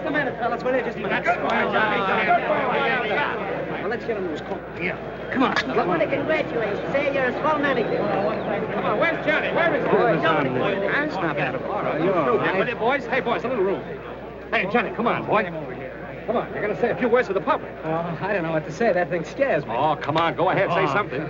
just a minute, fellas. Wait here just a minute. Good boy, Johnny. Good boy. Well, let's get him to his coat. Yeah. Come on. I want to congratulate you. Say you're a swell manager. Come on, where's Johnny? Where is he? That's not bad. All right, you're all right. Will you, boys? Hey, boys, a little room. Hey, Johnny, come on, boy. Come on, you're going to say a few words to the public. Oh, I don't know what to say. That thing scares me. Oh, come on, go ahead, say something.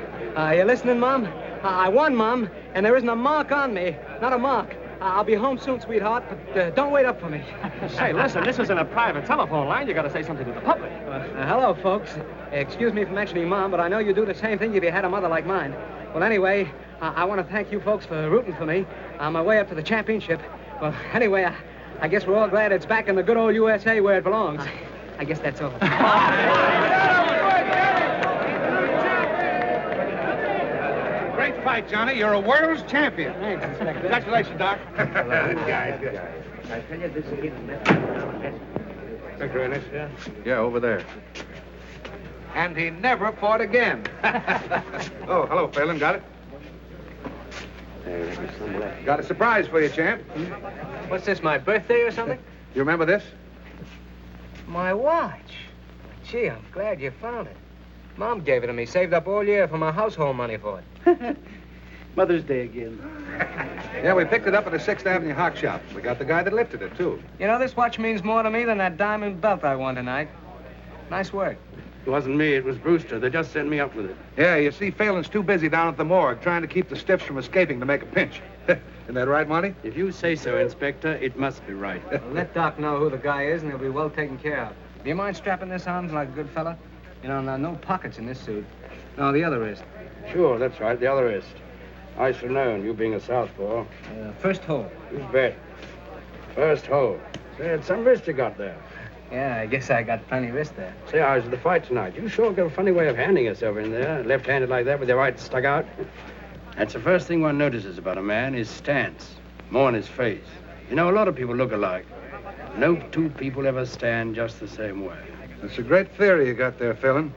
You listening, Mom? I won, Mom, and there isn't a mark on me. Not a mark. I'll be home soon, sweetheart, but don't wait up for me. Say, listen, this isn't a private telephone line. You got to say something to the public. Hello, folks. Excuse me for mentioning Mom, but I know you'd do the same thing if you had a mother like mine. Well, anyway, I want to thank you folks for rooting for me on my way up to the championship. Well, anyway, I guess we're all glad it's back in the good old USA where it belongs. I guess that's all. Great fight, Johnny. You're a world's champion. Thanks, Inspector. Congratulations, Doc. Good guys. I tell you, this is getting Inspector Ennis? Yeah, over there. And he never fought again. Oh, hello, Phelan. Got it? Got a surprise for you, champ. What's this, my birthday or something? You remember this? My watch. Gee, I'm glad you found it. Mom gave it to me, saved up all year for my household money for it. Mother's Day again. Yeah, we picked it up at the 6th Avenue Hock Shop. We got the guy that lifted it, too. You know, this watch means more to me than that diamond belt I won tonight. Nice work. It wasn't me, it was Brewster. They just sent me up with it. Yeah, you see, Phelan's too busy down at the morgue trying to keep the stiffs from escaping to make a pinch. Isn't that right, Monty? If you say so, Inspector, it must be right. Well, let Doc know who the guy is, and he'll be well taken care of. Do you mind strapping this on like a good fella? You know, no pockets in this suit. No, the other wrist. Sure, that's right, the other wrist. I should have known, you being a southpaw. First hole. You bet. First hole. Say, it's some wrist you got there. Yeah, I guess I got plenty wrist there. Say, I was at the fight tonight. You sure got a funny way of handing yourself in there, left-handed like that with your right stuck out. That's the first thing one notices about a man, his stance, more in his face. You know, a lot of people look alike. No two people ever stand just the same way. That's a great theory you got there, Phelan.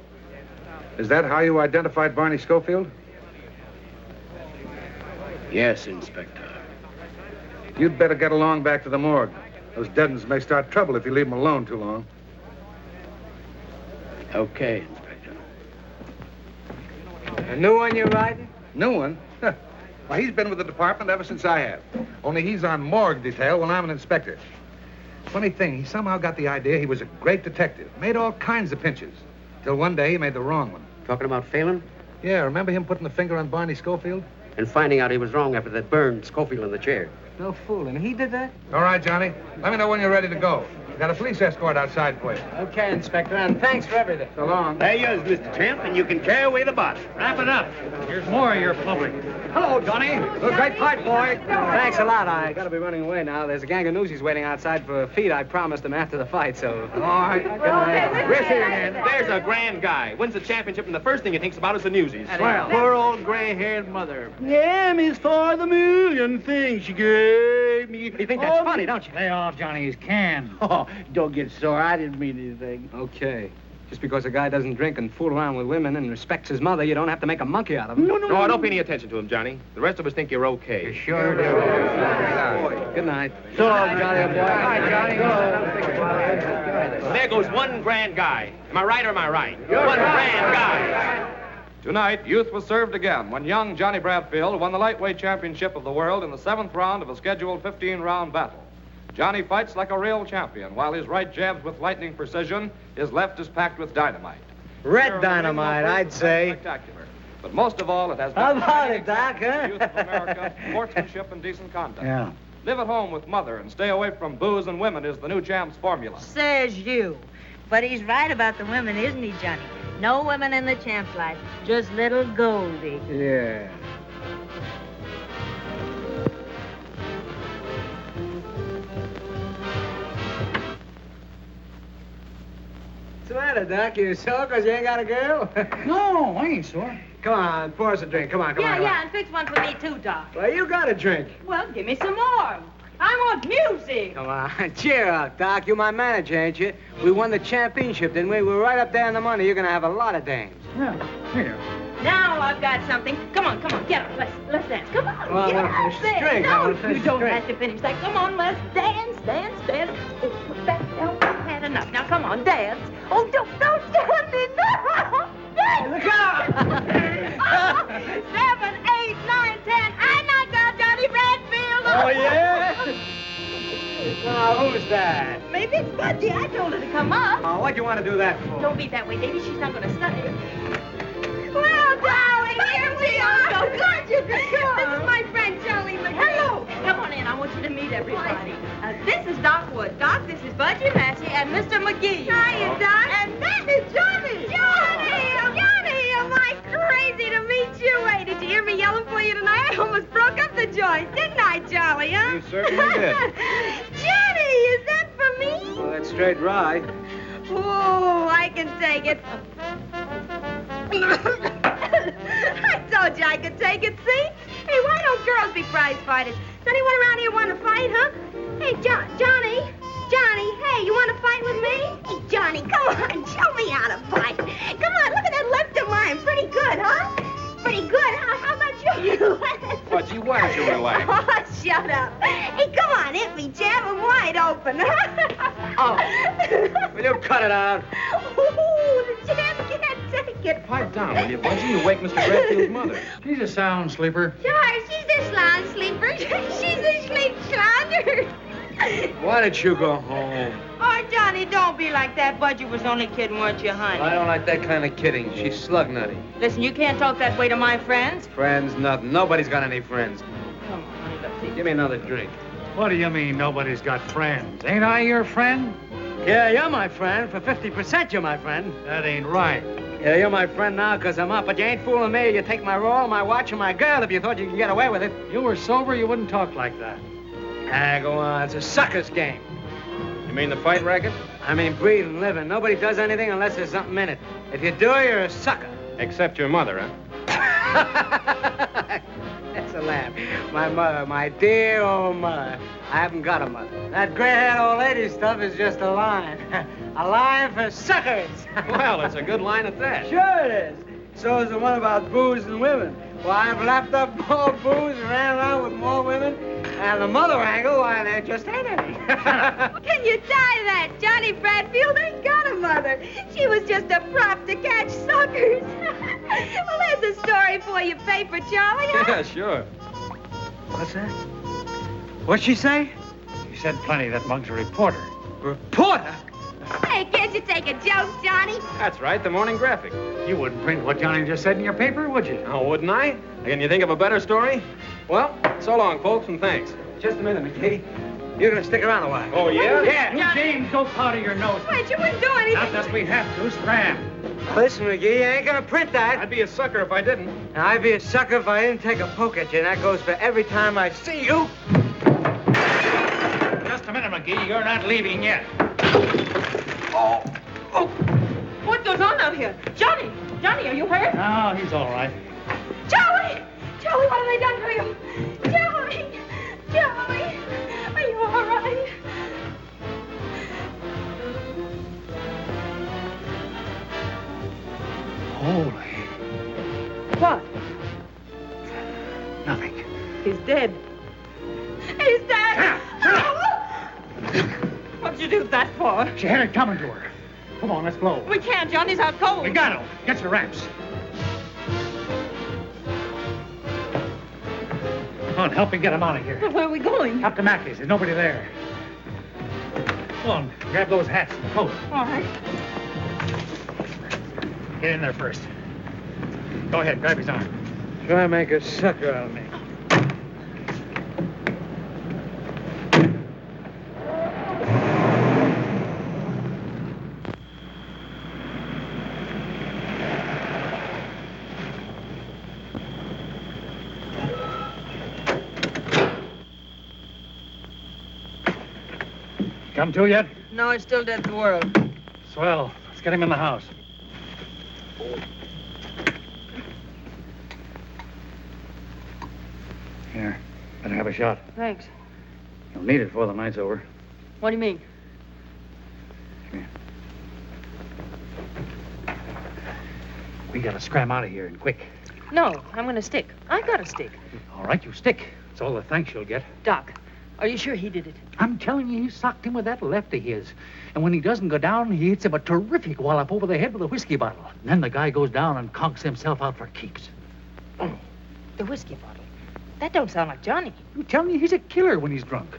Is that how you identified Barney Schofield? Yes, Inspector. You'd better get along back to the morgue. Those dead uns may start trouble if you leave them alone too long. Okay, Inspector. A new one you're riding? New one? Well, he's been with the department ever since I have. Only he's on morgue detail when I'm an inspector. Funny thing, he somehow got the idea he was a great detective. Made all kinds of pinches. Till one day he made the wrong one. Talking about Phelan? Yeah, remember him putting the finger on Barney Schofield? And finding out he was wrong after that burned Schofield in the chair. No fooling. He did that? All right, Johnny. Let me know when you're ready to go. Got a police escort outside for you. Okay, Inspector, and thanks for everything. So long. There you is, Mr. Champ, and you can carry away the body. Wrap it up. Here's more of your public. Hello, Johnny. Great fight, boy. Thanks a lot. I gotta be running away now. There's a gang of newsies waiting outside for a feed I promised them after the fight, so... All right. Good night. We'll see you again. There's a grand guy. Wins the championship, and the first thing he thinks about is the newsies. Swell. Poor old gray-haired mother. M is for the million things she gave me. You think that's funny, don't you? Lay off Johnny's can. Oh, don't get sore. I didn't mean anything. Okay. Just because a guy doesn't drink and fool around with women and respects his mother, you don't have to make a monkey out of him. No. Don't pay any attention to him, Johnny. The rest of us think you're okay. You sure do. Good night. So long, Johnny, boy. Hi, Johnny. There goes one grand guy. Am I right or am I right? One grand guy. Tonight, youth was served again when young Johnny Bradfield won the lightweight championship of the world in the 7th round of a scheduled 15-round battle. Johnny fights like a real champion, while his right jabs with lightning precision, his left is packed with dynamite. Red dynamite, I'd say. Spectacular. But most of all, it has How been about it, Doc, huh? youth of America, sportsmanship and decent conduct. Yeah. Live at home with mother and stay away from booze and women is the new champ's formula. Says you. But he's right about the women, isn't he, Johnny? No women in the champ's life, just little Goldie. Yeah. What's the matter, Doc? You sore because you ain't got a girl? No, I ain't sore. Come on, pour us a drink. Come on. Yeah, and fix one for me, too, Doc. Well, you got a drink. Well, give me some more. I want music. Come on, cheer up, Doc. You're my manager, ain't you? We won the championship, didn't we? We're right up there in the money. You're going to have a lot of dames. Yeah, here. Now I've got something. Come on, get up. Let's dance. Come on. Well, I get wanna up finish this there. drink. I No, wanna finish you this don't drink. have to finish that. Come on, let's dance. Put that down. enough. Now, come on, dance. Oh, don't stand me, no! Look out! 7, 8, 9, 10. I knocked out Johnny Bradfield. Oh, yeah? Now, who's that? Maybe it's Budgie. I told her to come up. Oh, what'd you want to do that for? Don't be that way, baby. She's not going to study. Well, darling, here we are. So glad you could come. This is my friend, Johnny McGee. Hello. Come on in. I want you to meet everybody. This is Doc Wood. Doc, this is Budgie Massey and Mr. McGee. Hiya, Doc. And that is Johnny. Johnny, am I crazy to meet you? Hey, did you hear me yelling for you tonight? I almost broke up the joint, didn't I, Charlie, huh? You certainly did. Johnny, is that for me? Well, that's straight rye. Oh, I can take it. I told you I could take it, see? Hey, why don't girls be prize fighters? Does anyone around here want to fight, huh? Hey, Johnny, hey, you want to fight with me? Hey, Johnny, come on, show me how to fight. Come on, look at that left of mine. Pretty good, huh? Pretty good. How about you? Budgie, why don't you relax? Oh, shut up. Hey, come on, hit me, jab him wide open. Oh, will you cut it out? Ooh, the jab can't take it. Pipe down, will you, Budgie? You wake Mr. Bradfield's mother. She's a sound sleeper. Sure, she's a slouch sleeper. She's a sleep sloucher. Why don't you go home? Oh, Johnny, don't be like that. Budgie was only kidding, weren't you, honey? I don't like that kind of kidding. She's slug nutty. Listen, you can't talk that way to my friends. Friends, nothing. Nobody's got any friends. Come on, honey, let's see. Give me another drink. What do you mean nobody's got friends? Ain't I your friend? Yeah, you're my friend. For 50%, you're my friend. That ain't right. Yeah, you're my friend now because I'm up, but you ain't fooling me. You take my roll, my watch, and my girl if you thought you could get away with it. You were sober, you wouldn't talk like that. Ah, go on. It's a sucker's game. You mean the fight racket? I mean, breathing, living. Nobody does anything unless there's something in it. If you do, you're a sucker. Except your mother, huh? That's a laugh. My mother, my dear old mother. I haven't got a mother. That gray-haired old lady stuff is just a line. A line for suckers. Well, it's a good line at that. Sure it is. So is the one about booze and women. Why, I've lapped up more booze and ran around with more women. And the mother angle, why, there just ain't any. Can you tie that? Johnny Bradfield ain't got a mother. She was just a prop to catch suckers. Well, there's a story for you, paper, Charlie. Huh? Yeah, sure. What's that? What'd she say? She said plenty. That mug's a reporter. Reporter? Hey, can't you take a joke, Johnny? That's right, the Morning Graphic. You wouldn't print what Johnny just said in your paper, would you? Oh, wouldn't I? Can you think of a better story? Well, so long, folks, and thanks. Just a minute, McKee. You're gonna stick around a while. Oh, yeah? Yeah. You James, go powder your nose. Wait, you wouldn't do anything. Not unless we have to. Scram. Listen, McGee, you ain't gonna print that. I'd be a sucker if I didn't. And I'd be a sucker if I didn't take a poke at you, and that goes for every time I see you. Just a minute, McGee. You're not leaving yet. Oh. What goes on out here? Johnny, are you hurt? No, he's all right. Charlie, what have they done to you? Charlie, are you all right? Holy. What? Nothing. He's dead. He's dead. What'd you do that for? She had it coming to her. Come on, let's blow. We can't. Johnny's out cold. We got him. Get your wraps. Come on, help me get him out of here. Well, where are we going? Up to Mackey's. There's nobody there. Come on, grab those hats and coat. All right. Get in there first. Go ahead, grab his arm. Try to make a sucker out of me. Come to yet? No, he's still dead to the world. Swell. Let's get him in the house. Here, better have a shot. Thanks. You'll need it before the night's over. What do you mean? Come here. We gotta scram out of here and quick. No, I'm gonna stick. I got a stick. All right, you stick. It's all the thanks you'll get. Doc, Are you sure he did it? I'm telling you, he socked him with that left of his. And when he doesn't go down, he hits him a terrific wallop over the head with a whiskey bottle. And then the guy goes down and conks himself out for keeps. The whiskey bottle? That don't sound like Johnny. I'm telling you, he's a killer when he's drunk.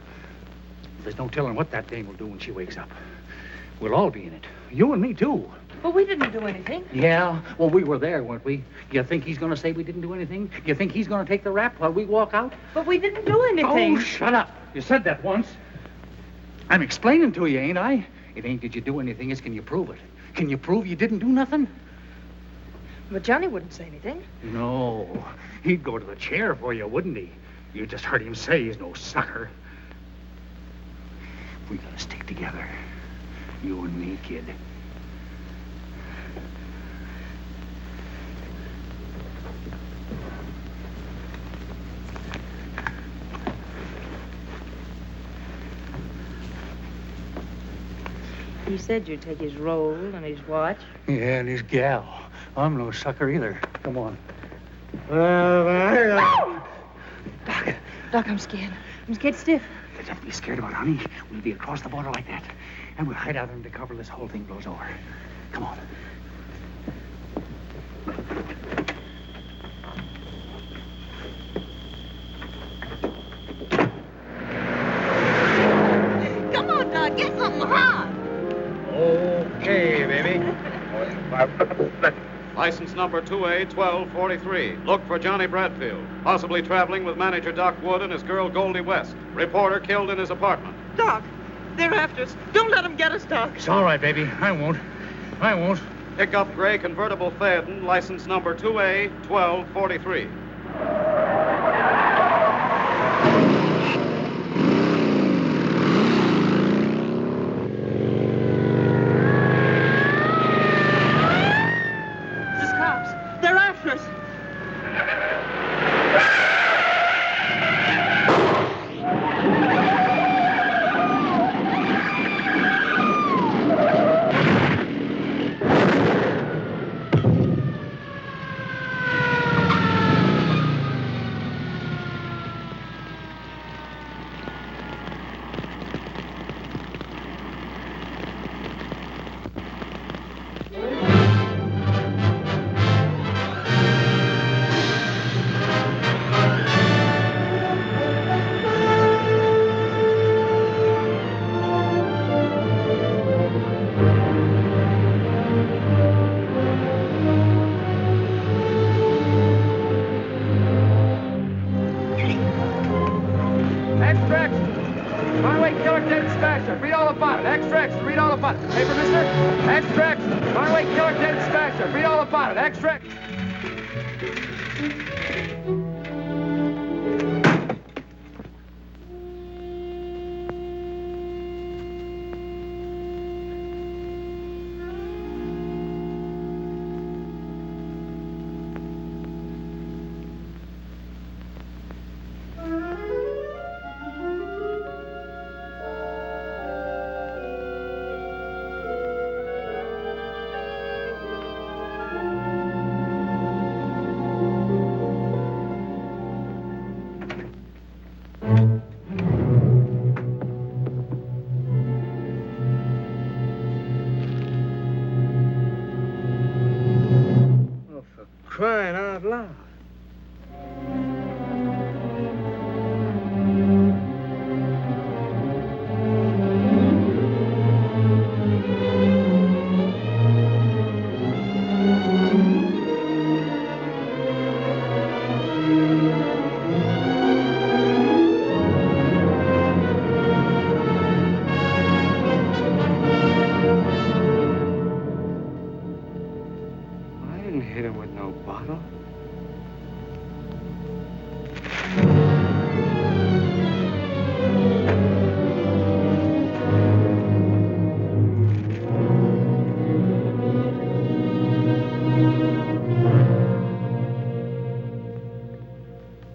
There's no telling what that dame will do when she wakes up. We'll all be in it. You and me, too. But we didn't do anything. Yeah? Well, we were there, weren't we? You think he's going to say we didn't do anything? You think he's going to take the rap while we walk out? But we didn't do anything. Oh, shut up. You said that once. I'm explaining to you, ain't I? It ain't did you do anything, it's can you prove it? Can you prove you didn't do nothing? But Johnny wouldn't say anything. No. He'd go to the chair for you, wouldn't he? You just heard him say he's no sucker. We gotta stick together. You and me, kid. He said you'd take his roll and his watch. Yeah, and his gal. I'm no sucker either. Come on. Doc, I'm scared. I'm scared stiff. Don't be scared about it, honey. We'll be across the border like that. And we'll hide out under cover till this whole thing blows over. Come on. Come on, Doc. Get something hot. Okay, baby. License number 2A1243. Look for Johnny Bradfield, possibly traveling with manager Doc Wood and his girl Goldie West. Reporter killed in his apartment. Doc, they're after us. Don't let them get us, Doc. It's all right, baby. I won't. Pick up gray convertible Phaeton, license number 2A1243. They're after us. Paper, mister? Extract. Runaway killer, dead smasher. Read all about it. Extract. Crying out loud. Hit him with no bottle.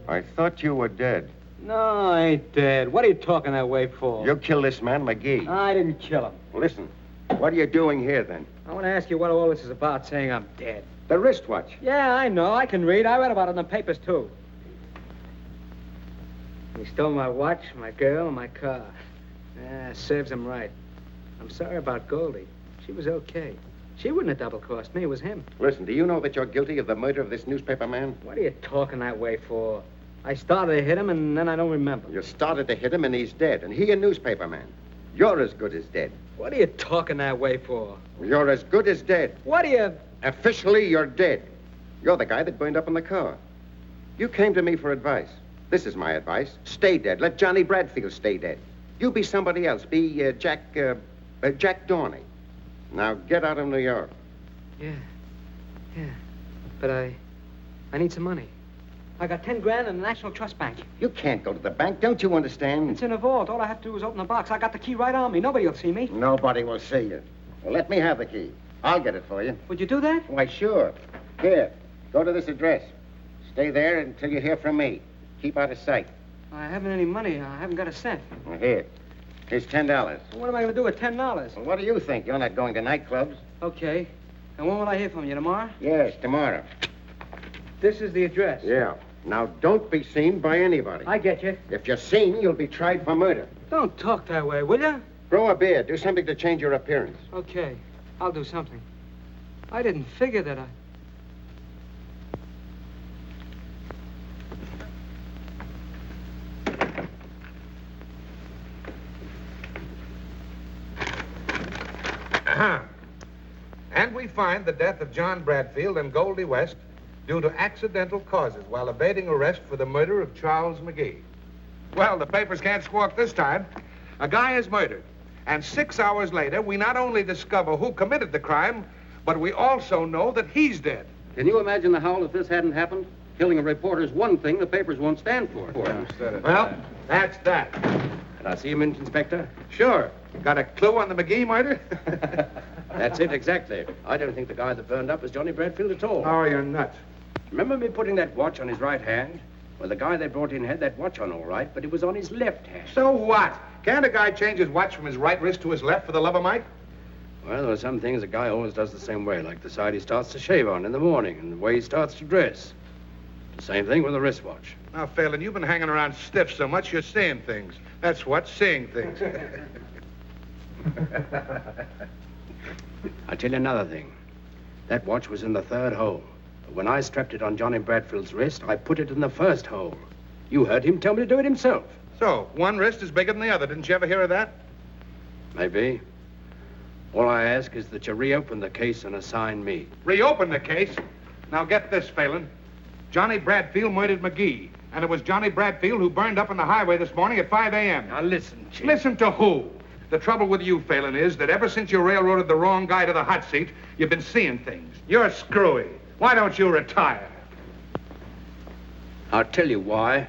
I thought you were dead. No, I ain't dead. What are you talking that way for? You killed this man, McGee. I didn't kill him. Listen, what are you doing here, then? I want to ask you what all this is about, saying I'm dead. The wristwatch. Yeah, I know. I can read. I read about it in the papers, too. He stole my watch, my girl, and my car. Serves him right. I'm sorry about Goldie. She was okay. She wouldn't have double-crossed me. It was him. Listen, do you know that you're guilty of the murder of this newspaper man? What are you talking that way for? I started to hit him, and then I don't remember. You started to hit him, and he's dead. And he a newspaper man. You're as good as dead. What are you talking that way for? You're as good as dead. What are you... Officially, you're dead. You're the guy that burned up in the car. You came to me for advice. This is my advice. Stay dead. Let Johnny Bradfield stay dead. You be somebody else. Be Jack Dorney. Now get out of New York. Yeah. But I need some money. I got 10 grand in the National Trust Bank. You can't go to the bank. Don't you understand? It's in a vault. All I have to do is open the box. I got the key right on me. Nobody will see me. Nobody will see you. Well, let me have the key. I'll get it for you. Would you do that? Why, sure. Here, go to this address. Stay there until you hear from me. Keep out of sight. I haven't any money. I haven't got a cent. Well, here. Here's $10. Well, what am I going to do with $10? Well, what do you think? You're not going to nightclubs. Okay. And when will I hear from you? Tomorrow? Yes, tomorrow. This is the address. Yeah. Now, don't be seen by anybody. I get you. If you're seen, you'll be tried for murder. Don't talk that way, will you? Grow a beard. Do something to change your appearance. Okay. I'll do something. I didn't figure that And we find the death of John Bradfield and Goldie West due to accidental causes while evading arrest for the murder of Charles McGee. Well, the papers can't squawk this time. A guy is murdered. And 6 hours later, we not only discover who committed the crime, but we also know that he's dead. Can you imagine the howl if this hadn't happened? Killing a reporter's one thing the papers won't stand for. Well, that's that. Can I see him, Inspector? Sure. Got a clue on the McGee murder? That's it, exactly. I don't think the guy that burned up was Johnny Bradfield at all. Oh, you're nuts. Remember me putting that watch on his right hand? Well, the guy they brought in had that watch on all right, but it was on his left hand. So what? Can't a guy change his watch from his right wrist to his left for the love of Mike? Well, there are some things a guy always does the same way, like the side he starts to shave on in the morning and the way he starts to dress. The same thing with a wristwatch. Now, Phelan, you've been hanging around stiff so much you're seeing things. That's what, seeing things. I'll tell you another thing. That watch was in the third hole. But when I strapped it on Johnny Bradfield's wrist, I put it in the first hole. You heard him tell me to do it himself. So, one wrist is bigger than the other. Didn't you ever hear of that? Maybe. All I ask is that you reopen the case and assign me. Reopen the case? Now, get this, Phelan. Johnny Bradfield murdered McGee. And it was Johnny Bradfield who burned up on the highway this morning at 5 a.m. Now, listen, Chief. Listen to who? The trouble with you, Phelan, is that ever since you railroaded the wrong guy to the hot seat, you've been seeing things. You're screwy. Why don't you retire? I'll tell you why.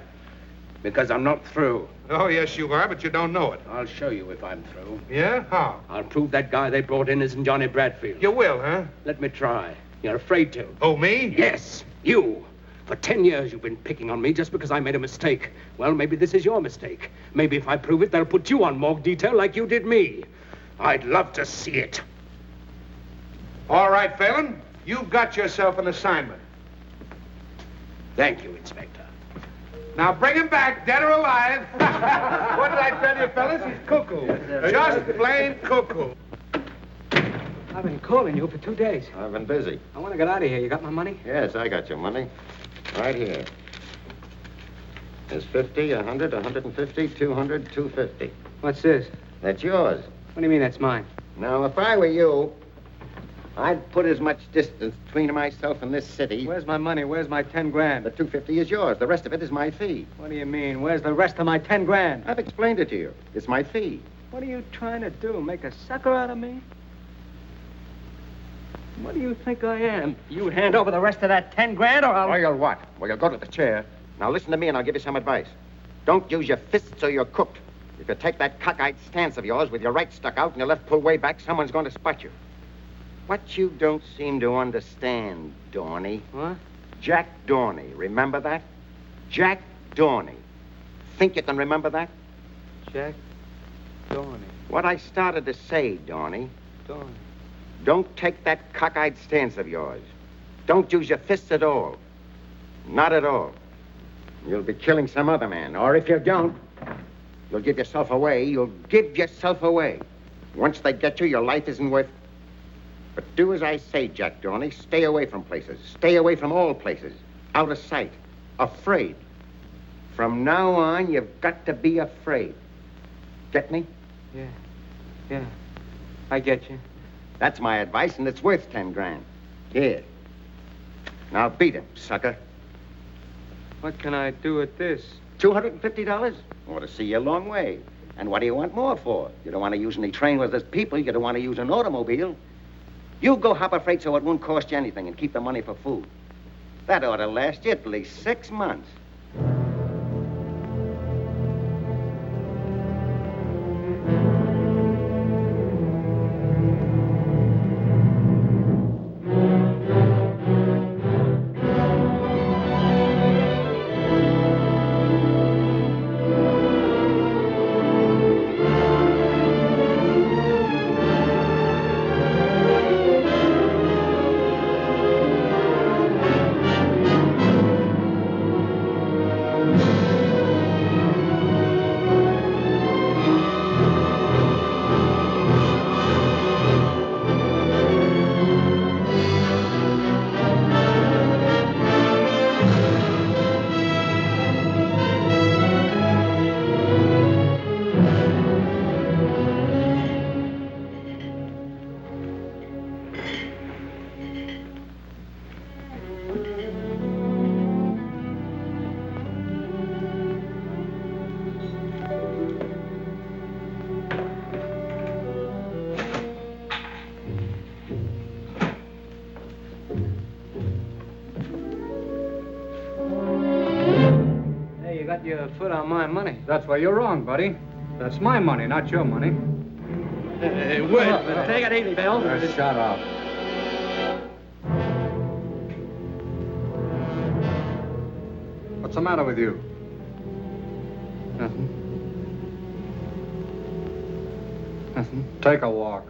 Because I'm not through. Oh, yes, you are, but you don't know it. I'll show you if I'm through. Yeah? How? I'll prove that guy they brought in isn't Johnny Bradfield. You will, huh? Let me try. You're afraid to. Oh, me? Yes, you. For 10 years you've been picking on me just because I made a mistake. Well, maybe this is your mistake. Maybe if I prove it, they'll put you on morgue detail like you did me. I'd love to see it. All right, Phelan. You've got yourself an assignment. Thank you, Inspector. Now bring him back, dead or alive. What did I tell you, fellas? He's cuckoo. Just plain cuckoo. I've been calling you for 2 days. I've been busy. I want to get out of here. You got my money? Yes, I got your money. Right here. There's 50, 100, 150, 200, 250. What's this? That's yours. What do you mean that's mine? Now, if I were you, I'd put as much distance between myself and this city. Where's my money? Where's my 10 grand? The 250 is yours. The rest of it is my fee. What do you mean? Where's the rest of my 10 grand? I've explained it to you. It's my fee. What are you trying to do? Make a sucker out of me? What do you think I am? You hand over the rest of that 10 grand or I'll... Or you'll what? Well, you'll go to the chair. Now, listen to me and I'll give you some advice. Don't use your fists or you're cooked. If you take that cockeyed stance of yours with your right stuck out and your left pulled way back, someone's going to spot you. What you don't seem to understand, Dorney. What? Jack Dorney. Remember that? Jack Dorney. Think you can remember that? Jack Dorney. What I started to say, Dorney. Dorney. Don't take that cockeyed stance of yours. Don't use your fists at all. Not at all. You'll be killing some other man. Or if you don't, you'll give yourself away. You'll give yourself away. Once they get you, your life isn't worth... But do as I say, Jack Dorney. Stay away from places. Stay away from all places. Out of sight. Afraid. From now on, you've got to be afraid. Get me? Yeah. I get you. That's my advice, and it's worth 10 grand. Here. Now beat him, sucker. What can I do with this? $250? Ought to see you a long way. And what do you want more for? You don't want to use any train where there's people. You don't want to use an automobile. You go hop a freight so it won't cost you anything and keep the money for food. That ought to last you at least 6 months. Your foot on my money. That's where you're wrong, buddy. That's my money, not your money. Hey, wait. Take it easy, Bill. Shut up. What's the matter with you? Nothing. Take a walk.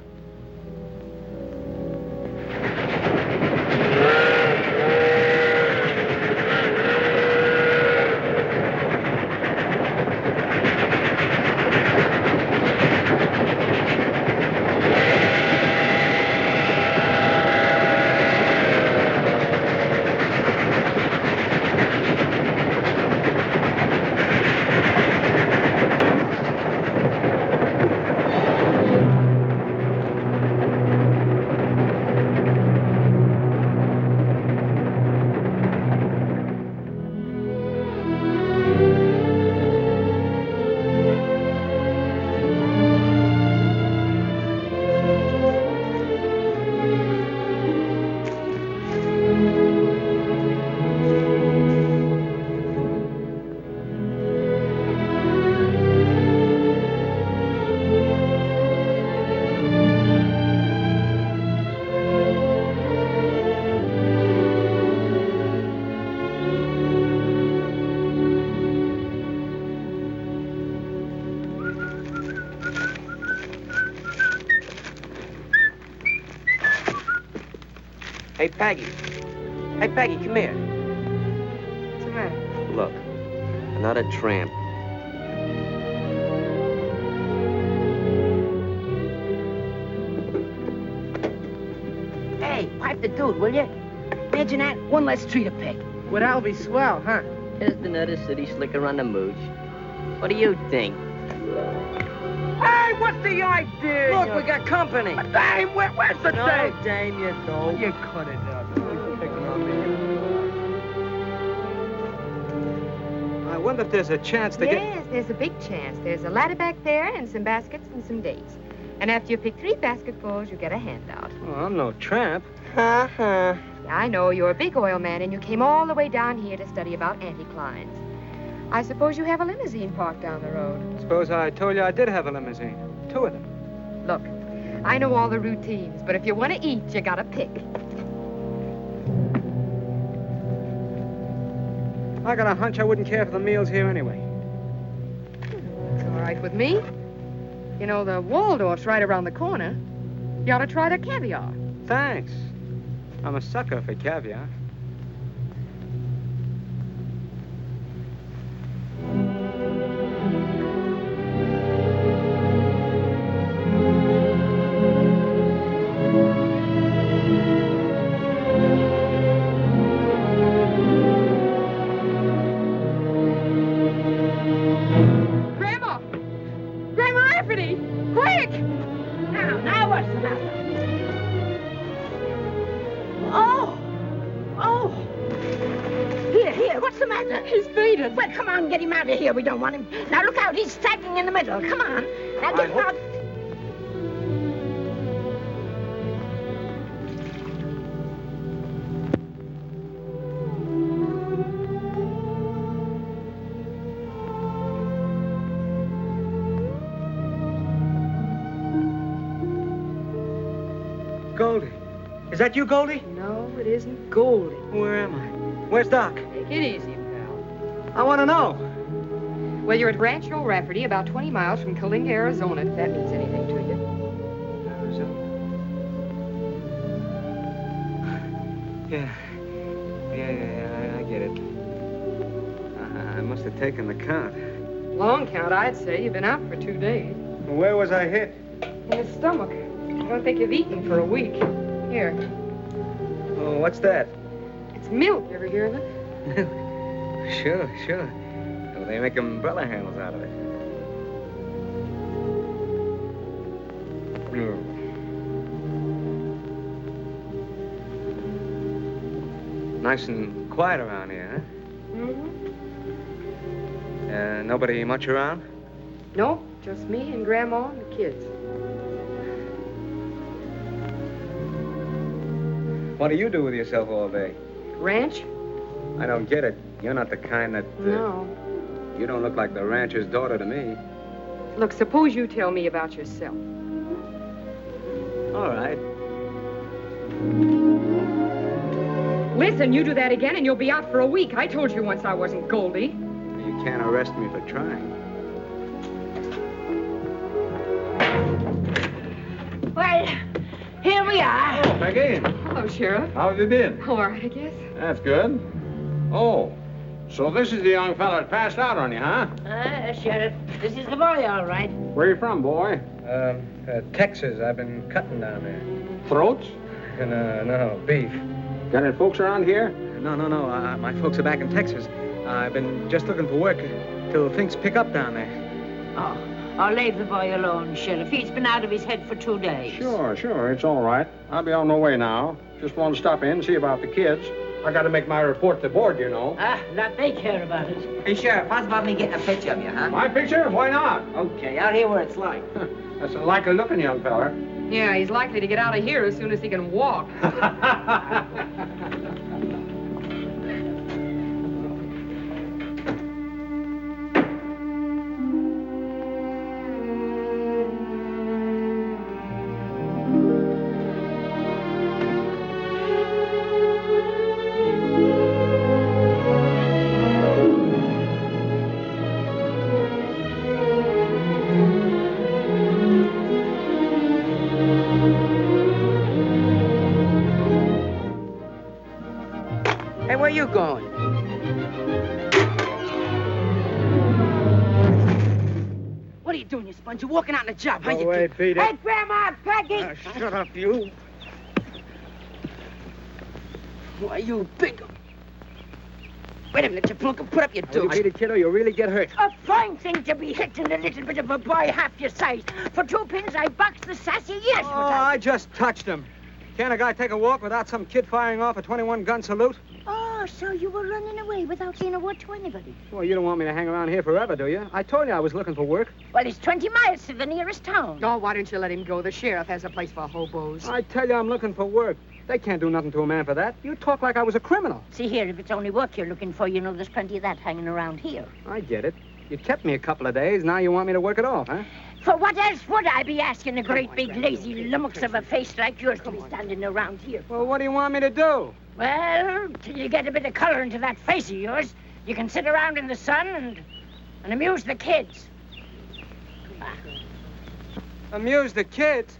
Hey, Peggy. Hey, Peggy, come here. What's the matter? Look, another tramp. Hey, pipe the dude, will you? Imagine that. One less tree to pick. Well, that'll be swell, huh? Just another city slicker on the mooch. What do you think? Hey, what's the idea? Look, we got company. Dame, where's the No, dame? dame, you don't. You cut it out. You're picking on me. I wonder if there's a chance to get... Yes, there's a big chance. There's a ladder back there and some baskets and some dates. And after you pick 3 basketfuls, you get a handout. Oh, I'm no tramp. Yeah, I know. You're a big oil man, and you came all the way down here to study about anticlines. I suppose you have a limousine parked down the road. Suppose I told you I did have a limousine. 2 of them. Look, I know all the routines, but if you want to eat, you gotta pick. I got a hunch I wouldn't care for the meals here anyway. It's all right with me. You know, the Waldorf's right around the corner. You ought to try the caviar. Thanks. I'm a sucker for caviar. What's the matter? Oh! Here, what's the matter? He's fainted. Well, come on, get him out of here. We don't want him. Now, look out. He's sagging in the middle. Come on. Now, get him out. Goldie. Is that you, Goldie? No, it isn't Goldie. Where am I? Where's Doc? Take it easy, pal. I want to know. Well, you're at Rancho Rafferty, about 20 miles from Kalinga, Arizona, if that means anything to you. Yeah, I get it. I must have taken the count. Long count, I'd say. You've been out for 2 days. Where was I hit? In the stomach. I don't think you've eaten for a week. Here. Oh, what's that? It's milk. Ever hear of it? Sure. Well, they make umbrella handles out of it. Nice and quiet around here, huh? Mm-hmm. Nobody much around? No, just me and Grandma and the kids. What do you do with yourself all day? Ranch? I don't get it. You're not the kind that... No. You don't look like the rancher's daughter to me. Look, suppose you tell me about yourself. All right. Listen, you do that again and you'll be out for a week. I told you once I wasn't Goldie. You can't arrest me for trying. Well, here we are. Oh, Peggy. Hello, Sheriff. How have you been? All right, I guess. That's good. Oh, so this is the young fella that passed out on you, huh? Sheriff, this is the boy, all right. Where you from, boy? Texas. I've been cutting down there. Throats? No, beef. Got any folks around here? No. My folks are back in Texas. I've been just looking for work till things pick up down there. Oh, I'll leave the boy alone, Sheriff. He's been out of his head for 2 days. Sure. It's all right. I'll be on my way now. Just want to stop in and see about the kids. I got to make my report to board, you know. That they care about it. Hey, Sheriff, how's about me getting a picture of you, huh? My picture? Why not? Okay, out here where it's light. That's a likely-looking young fella. Yeah, he's likely to get out of here as soon as he can walk. Where you going? What are you doing, you sponge? You're walking out on the job, huh? Go away, beat it. Hey, Grandma, Peggy! Shut up, you. Why, you big... Wait a minute, you flunk, put up your You dukes. beat it, kiddo, you'll really get hurt. A fine thing to be hitting a little bit of a boy half your size. For 2 pins, I boxed the sassy years. Oh, I just touched him. Can't a guy take a walk without some kid firing off a 21-gun salute? Oh, so you were running away without saying a word to anybody? Well, you don't want me to hang around here forever, do you? I told you I was looking for work. Well, it's 20 miles to the nearest town. Oh, why don't you let him go? The sheriff has a place for hobos. I tell you I'm looking for work. They can't do nothing to a man for that. You talk like I was a criminal. See here, if it's only work you're looking for, you know there's plenty of that hanging around here. I get it. You kept me a couple of days. Now you want me to work it off, huh? For what else would I be asking a great big lazy lummox of a face like yours to be standing around here? Well, what do you want me to do? Well, till you get a bit of color into that face of yours, you can sit around in the sun and amuse the kids. Amuse the kids?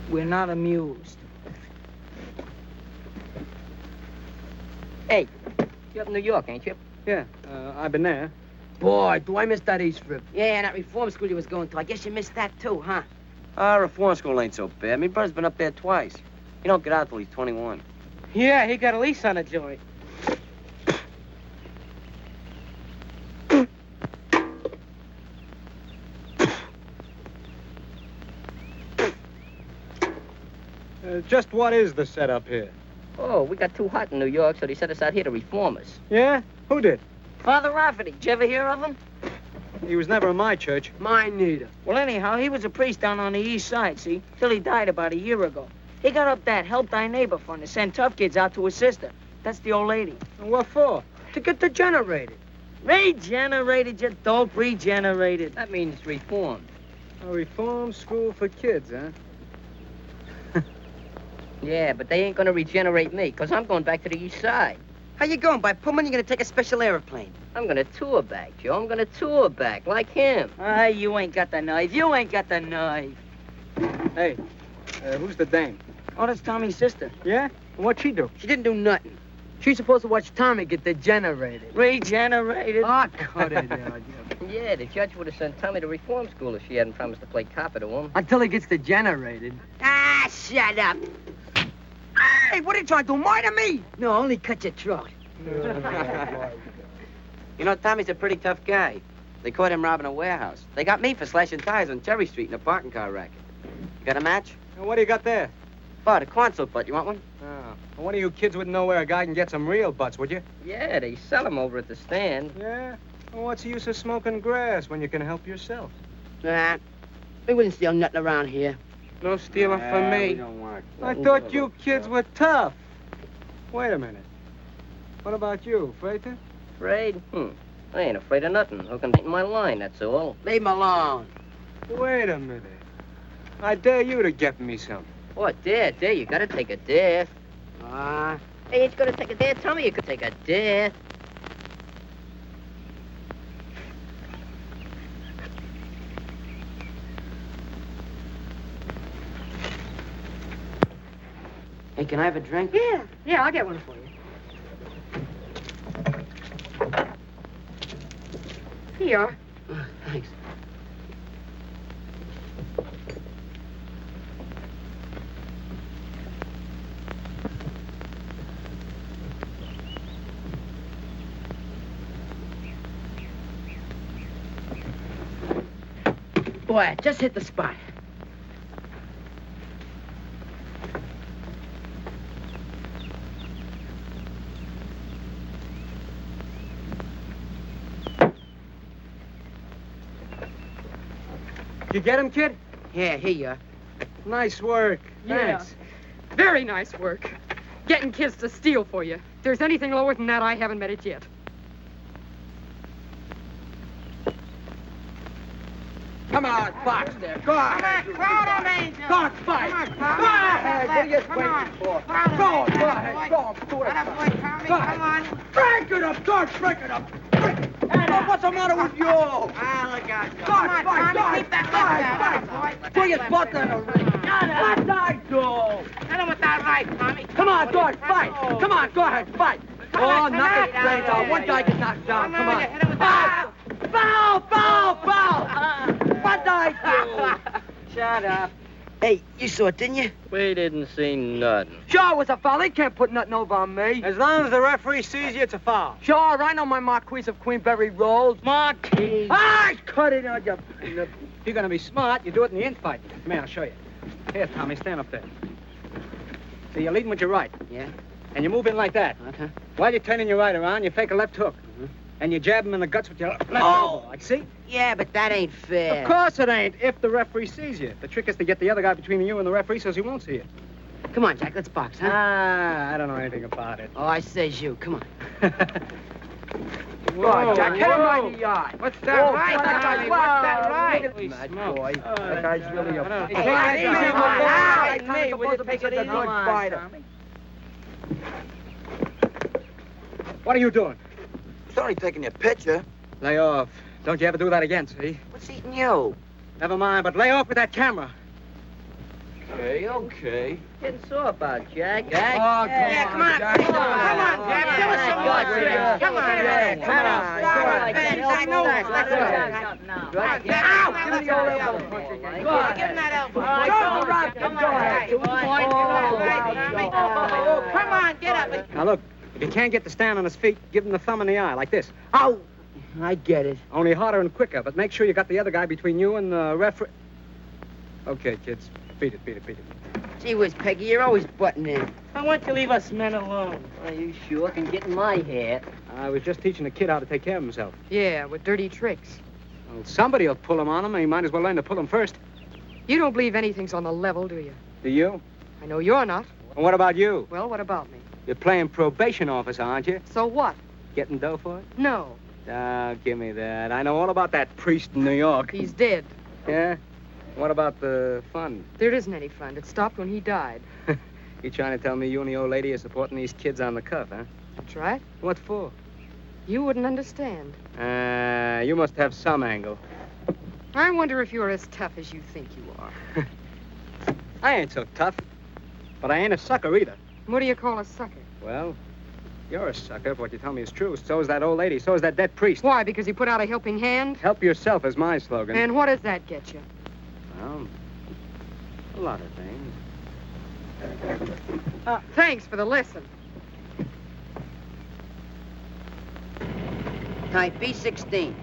We're not amused. Hey, you're up in New York, ain't you? Yeah, I've been there. Boy, do I miss that East Rib. Yeah, and that reform school you was going to. I guess you missed that, too, huh? Reform school ain't so bad. Me brother's been up there twice. He don't get out till he's 21. Yeah, he got a lease on a joint. Just what is the setup here? Oh, we got too hot in New York, so they sent us out here to reform us. Yeah? Who did? Father Rafferty. Did you ever hear of him? He was never in my church. Mine neither. Well, anyhow, he was a priest down on the east side, see? Till he died about a year ago. He got up that Help Thy Neighbor fund to send tough kids out to his sister. That's the old lady. And what for? To get degenerated. Regenerated, you dope, regenerated. That means reformed. A reform school for kids, huh? Yeah, but they ain't gonna regenerate me, because I'm going back to the east side. How you going? By Pullman, you're gonna take a special airplane. I'm gonna tour back, Joe. I'm gonna tour back, like him. You ain't got the knife. You ain't got the knife. Hey, who's the dame? Oh, that's Tommy's sister. Yeah? What'd she do? She didn't do nothing. She's supposed to watch Tommy get degenerated. Regenerated? Ah, cut it out. Yeah, the judge would have sent Tommy to reform school if she hadn't promised to play copper to him. Until he gets degenerated. Ah, shut up. Hey, what are you trying to do, murder me? No, only cut your throat. You know, Tommy's a pretty tough guy. They caught him robbing a warehouse. They got me for slashing tires on Cherry Street in a parking car racket. You got a match? And what do you got there? Oh, the corn soup butt. You want one? Oh. Well, one of you kids wouldn't know where a guy can get some real butts, would you? Yeah, they sell them over at the stand. Yeah? Well, what's the use of smoking grass when you can help yourself? Nah, we wouldn't steal nothing around here. No stealing from me. I thought you kids were tough. Wait a minute. What about you, afraid to? Afraid? I ain't afraid of nothing. Who can beat my line, that's all. Leave him alone. Wait a minute. I dare you to get me some. What, dare? You gotta take a dare. Hey, ain't you gonna take a dare? Tell me you could take a dare. Hey, can I have a drink? Yeah, I'll get one for you. Here you are. Thanks. Boy, I just hit the spot. You get him, kid? Yeah, here you are. Nice work. Yeah. Thanks. Very nice work. Getting kids to steal for you. If there's anything lower than that, I haven't met it yet. Come on, box there. Go ahead. Go on, fight. Go ahead. What are you waiting for? Go ahead. Go on. Do it. Go ahead. Break it up, George. Break it up. What's the matter with you? Look out. Come on, Tommy, keep that left hand. Bring his butt in the ring. What I do? Hit him with that right, Tommy. Come on, George, fight. Come on, go ahead, fight. Oh, knock his brains out. One guy gets knocked down. Come on. Hit him with that. Foul! What I do? Shut up. Hey, you saw it, didn't you? We didn't see nothing. Sure it was a foul. He can't put nothing over on me. As long as the referee sees you, it's a foul. Sure, I know my Marquise of Queenberry rolls. Marquis. Cut it out, you... If you're going to be smart, you do it in the infight. Come here, I'll show you. Here, Tommy, stand up there. So you're leading with your right. Yeah? And you move in like that. Okay. While you're turning your right around, you fake a left hook. And you jab him in the guts with your left elbow. Like, see? Yeah, but that ain't fair. Of course it ain't, if the referee sees you. The trick is to get the other guy between you and the referee so he won't see you. Come on, Jack, let's box, huh? I don't know anything about it. Oh, I says you. Come on. Whoa, Go on, Jack. Hit him whoa. right in the eye. What's that right, that guy's Tommy? What's that right? Holy boy. That guy's really a... Hey, take it easy, Like me. Will you take it easy? a good fighter. What are you doing? Sorry taking your picture. Lay off. Don't you ever do that again, see? What's eating you? Never mind, but lay off with that camera. Okay. Getting sore about, Jack. Jack? Oh, Yeah, come on. Come on, Jack. Give us on, Rich. Come on. Give him that elbow. Come on, get up. Now, look, if he can't get to stand on his feet, give him the thumb in the eye, like this. Oh, I get it. Only harder and quicker, but make sure you got the other guy between you and the referee. Okay, kids. Beat it. Gee whiz, Peggy, you're always butting in. Why don't you leave us men alone? Well, you sure can get in my hair. I was just teaching a kid how to take care of himself. Yeah, with dirty tricks. Well, somebody will pull him on him, and he might as well learn to pull him first. You don't believe anything's on the level, do you? Do you? I know you're not. And what about you? Well, what about me? You're playing probation officer, aren't you? So what? Getting dough for it? No. Give me that. I know all about that priest in New York. He's dead. Yeah? What about the fund? There isn't any fund. It stopped when he died. You trying to tell me you and the old lady are supporting these kids on the cuff, huh? That's right. What for? You wouldn't understand. You must have some angle. I wonder if you're as tough as you think you are. I ain't so tough, but I ain't a sucker either. What do you call a sucker? Well, you're a sucker if what you tell me is true. So is that old lady. So is that dead priest. Why, because he put out a helping hand? Help yourself is my slogan. And what does that get you? Well, a lot of things. Thanks for the lesson. Type B16.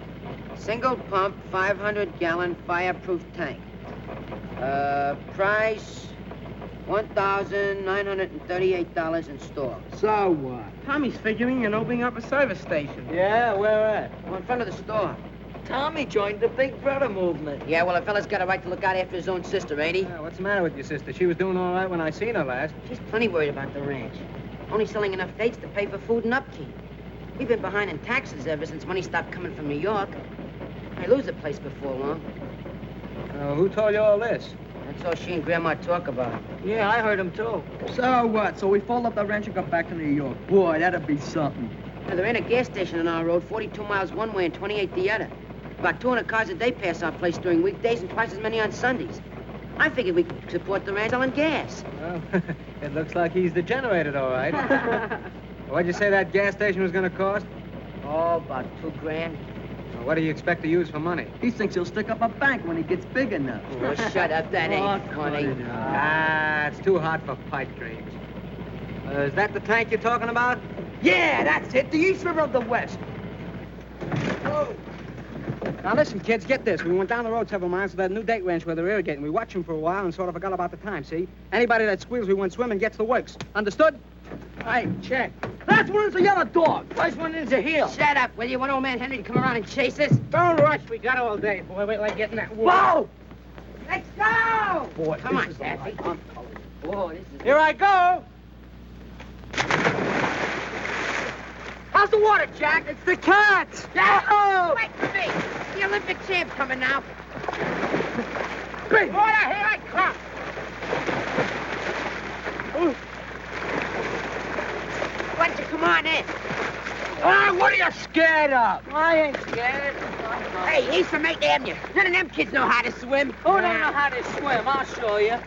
Single pump, 500-gallon fireproof tank. Price, $1,938 in store. So what? Tommy's figuring on opening up a service station. Yeah, where at? Well, in front of the store. Tommy joined the Big Brother movement. Yeah, well, a fella's got a right to look out after his own sister, ain't he? Yeah, what's the matter with your sister? She was doing all right when I seen her last. She's plenty worried about the ranch. Only selling enough dates to pay for food and upkeep. We've been behind in taxes ever since money stopped coming from New York. I lose the place before long. Who told you all this? That's all she and Grandma talk about. Yeah, I heard him too. So what? So we fold up the ranch and go back to New York. Boy, that'd be something. Now, there ain't a gas station on our road, 42 miles one way and 28 the other. About 200 cars a day pass our place during weekdays and twice as many on Sundays. I figured we could support the ranch selling gas. Well, it looks like he's degenerated, all right. What'd you say that gas station was going to cost? Oh, about $2 grand. Well, what do you expect to use for money? He thinks he'll stick up a bank when he gets big enough. Oh, shut up. That ain't funny. It's too hot for pipe dreams. Is that the tank you're talking about? Yeah, that's it. The East River of the West. Oh. Now, listen, kids, get this. We went down the road several miles to that new date ranch where they're irrigating. We watched them for a while and sort of forgot about the time, see? Anybody that squeals we went swimming gets the works. Understood? Hey, check. Last one is a yellow dog. First one is a heel. Shut up, will you? Want old man Henry to come around and chase us? Don't rush. We got all day, boy. Wait till I get in that wood. Whoa! Let's go! Boy, come on, Daffy. Whoa, this is... Here I go. How's the water, Jack? It's the cats. Oh! Wait for me. The Olympic champ coming now. Big water, here I come. Ooh. Why don't you come on in? Ah, what are you scared of? I ain't scared. Hey, he's from 8th Avenue. None of them kids know how to swim. Who don't know how to swim? I'll show you.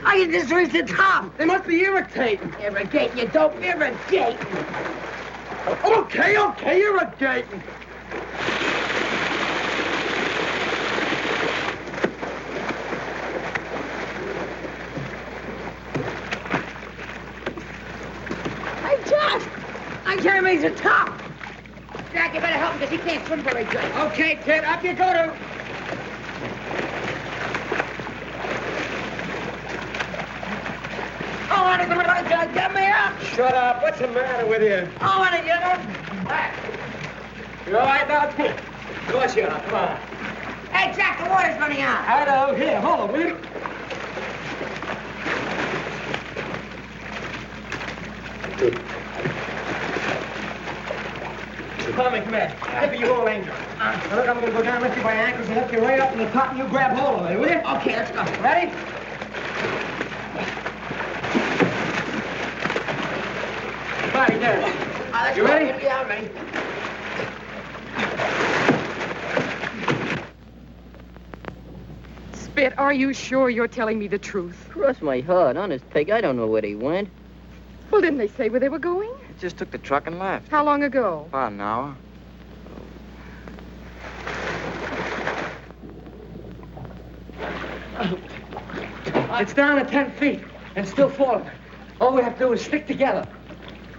I can just reach the top. They must be irritating. Irrigating, you dope. Irrigating. Okay, irrigating. Jeremy's a top. Jack, you better help him because he can't swim very good. Okay, Ted, up you go to... Oh, honey, get me up. Shut up. What's the matter with you? Oh, honey, you know... You all right now, Pete? Of course you are. Come on. Hey, Jack, the water's running out. I know. Here, hold on, will you? Tommy, come here. Give me your whole angel. Now, look, I'm going to go down, lift you by your ankles, and lift you right up to the top, and you grab hold of it, will you? Okay, let's go. Ready? Body down. You ready? Yeah, I'm ready. Spit, are you sure you're telling me the truth? Cross my heart, honest, Peg. I don't know where they went. Well, didn't they say where they were going? Just took the truck and left. How long ago? About an hour. It's down to 10 feet and still falling. All we have to do is stick together.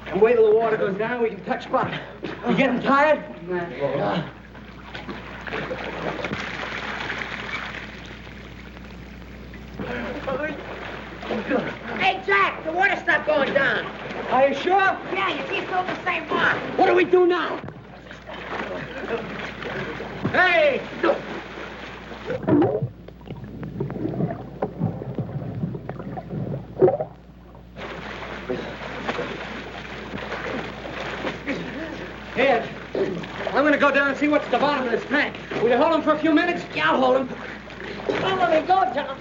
And wait till the water goes down, we can touch bottom. You getting tired? Hey, Jack, the water stopped going down. Are you sure? Yeah, you keep still the same mark. What do we do now? Hey! Here, I'm going to go down and see what's at the bottom of this tank. Will you hold him for a few minutes? Yeah, I'll hold him. Oh, let me go, John.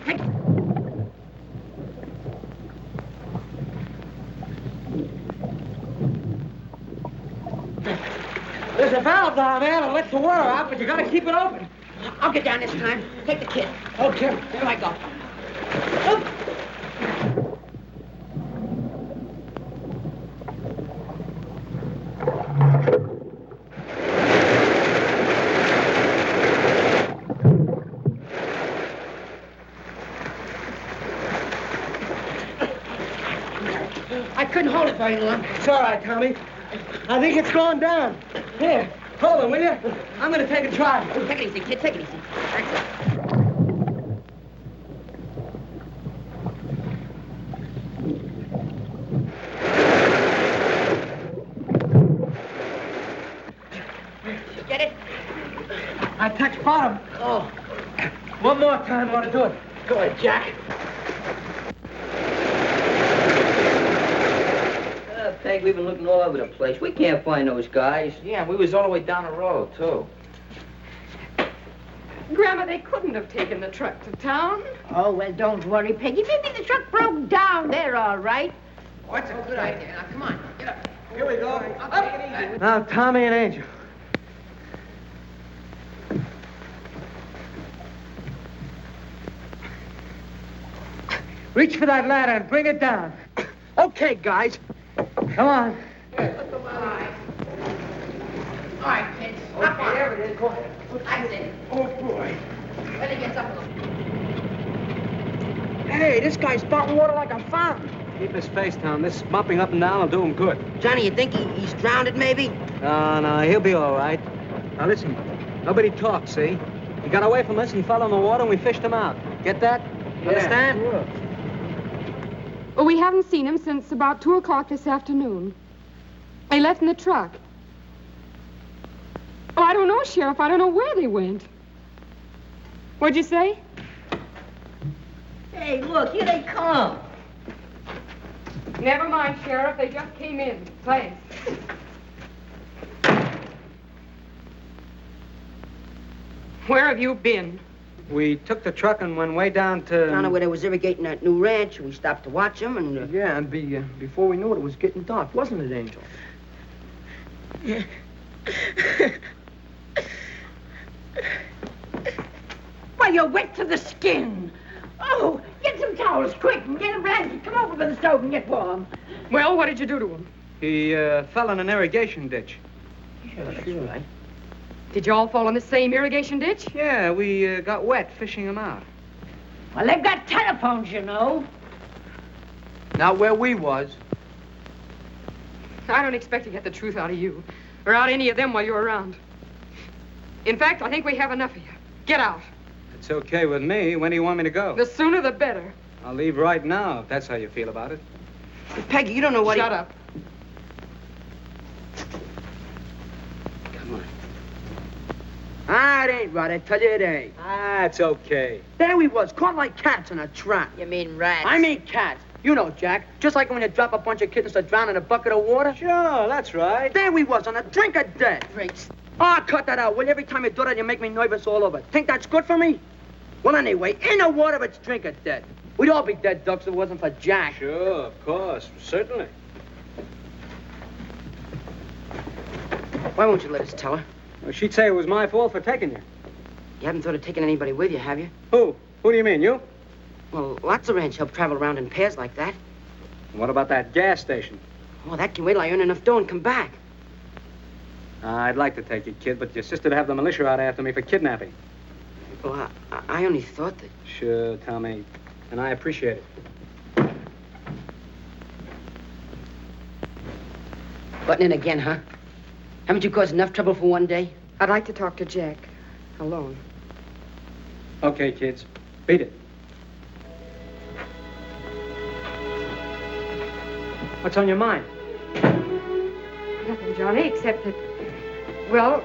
There's a valve down there that lets the water out, but you got to keep it open. I'll get down this time. Take the kid. Okay. Here I go. I couldn't hold it very long. It's all right, Tommy. I think it's gone down. Here, hold on, will you? I'm going to take a try. Take it easy, kid. Take it easy. That's it. Get it? I touched bottom. Oh. One more time, I want to do it. Go ahead, Jack. Peg, we've been looking all over the place. We can't find those guys. Yeah, we was all the way down the road, too. Grandma, they couldn't have taken the truck to town. Oh, Well, don't worry, Peggy. Maybe the truck broke down. They're all right. What's a good idea. Now, come on. Get up. Here we go. I'll take it easy. Now, Tommy and Angel. Reach for that ladder and bring it down. Okay, guys. Come on. All right, kids. Up on. There it is. Go ahead. That's it. Oh, boy. When he gets up a little. Hey, this guy's spouting water like a fountain. Keep his face down. This mopping up and down will do him good. Johnny, you think he's drowned, maybe? No, he'll be all right. Now, listen. Nobody talks, see? He got away from us, he fell in the water, and we fished him out. Get that? Understand? Sure. Well, we haven't seen him since about 2 o'clock this afternoon. They left in the truck. Oh, I don't know, Sheriff. I don't know where they went. What'd you say? Hey, look, here they come. Never mind, Sheriff. They just came in. Thanks. Where have you been? We took the truck and went way down to... Down where they was irrigating that new ranch. We stopped to watch them and... Yeah, and before we knew it, it was getting dark, wasn't it, Angel? Well, you're wet to the skin. Oh, get some towels, quick, and get a blanket. Come over to the stove and get warm. Well, what did you do to him? He fell in an irrigation ditch. Sure, right. Did you all fall in the same irrigation ditch? Yeah, we got wet fishing him out. Well, they've got telephones, you know. Not where we was. I don't expect to get the truth out of you, or out any of them while you're around. In fact, I think we have enough of you. Get out. It's okay with me. When do you want me to go? The sooner the better. I'll leave right now, if that's how you feel about it. Peggy, you don't know what Shut up. Come on. Ah, it ain't right. I tell you it ain't. Ah, it's okay. There we was, caught like cats in a trap. You mean rats? I mean cats. You know, Jack, just like when you drop a bunch of kittens to drown in a bucket of water. Sure, that's right. There we was, on a drink of death. Drinks. Ah, cut that out, will you? Every time you do that, you make me nervous all over. Think that's good for me? Well, anyway, in the water, it's drink of death. We'd all be dead ducks if it wasn't for Jack. Sure, of course, certainly. Why won't you let us tell her? Well, she'd say it was my fault for taking you. You haven't thought of taking anybody with you, have you? Who? Who do you mean, you? Well, lots of ranch help travel around in pairs like that. What about that gas station? Oh, that can wait till I earn enough dough and come back. I'd like to take you, kid, but your sister'd have the militia out after me for kidnapping. Well, I only thought that... Sure, Tommy. And I appreciate it. Butting in again, huh? Haven't you caused enough trouble for one day? I'd like to talk to Jack. Alone. Okay, kids. Beat it. What's on your mind? Nothing, Johnny, except that... Well,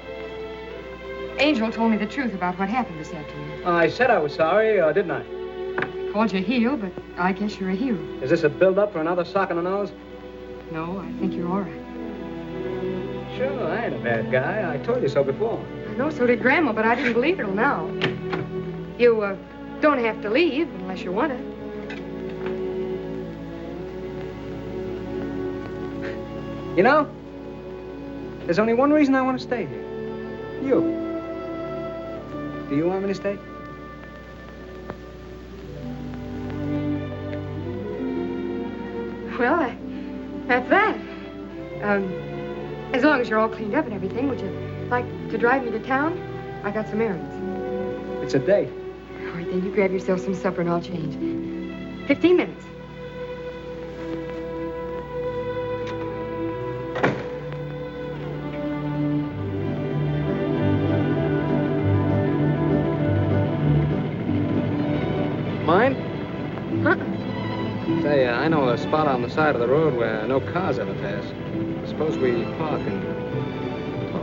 Angel told me the truth about what happened this afternoon. I said I was sorry, didn't I? Called you a heel, but I guess you're a hero. Is this a build-up for another sock in the nose? No, I think you're all right. Sure, I ain't a bad guy. I told you so before. I know, so did Grandma, but I didn't believe it till now. You, don't have to leave unless you want to. You know, there's only one reason I want to stay here. You. Do you want me to stay? Well, that's that. As long as you're all cleaned up and everything, would you like to drive me to town? I got some errands. It's a date. All right, then you grab yourself some supper and I'll change. 15 minutes. Mine? Huh? Say, I know a spot on the side of the road where no cars ever pass. Suppose we park and talk.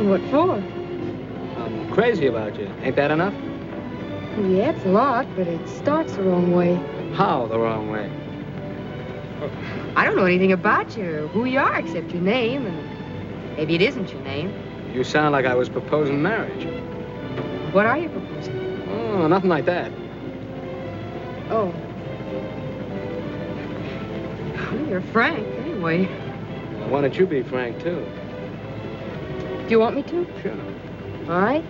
What for? I'm crazy about you. Ain't that enough? Well, yeah, it's a lot, but it starts the wrong way. How the wrong way? I don't know anything about you, who you are, except your name, and maybe it isn't your name. You sound like I was proposing marriage. What are you proposing? Oh, nothing like that. Oh. Well, you're frank, anyway. Well, why don't you be frank, too? Do you want me to? Sure. All right.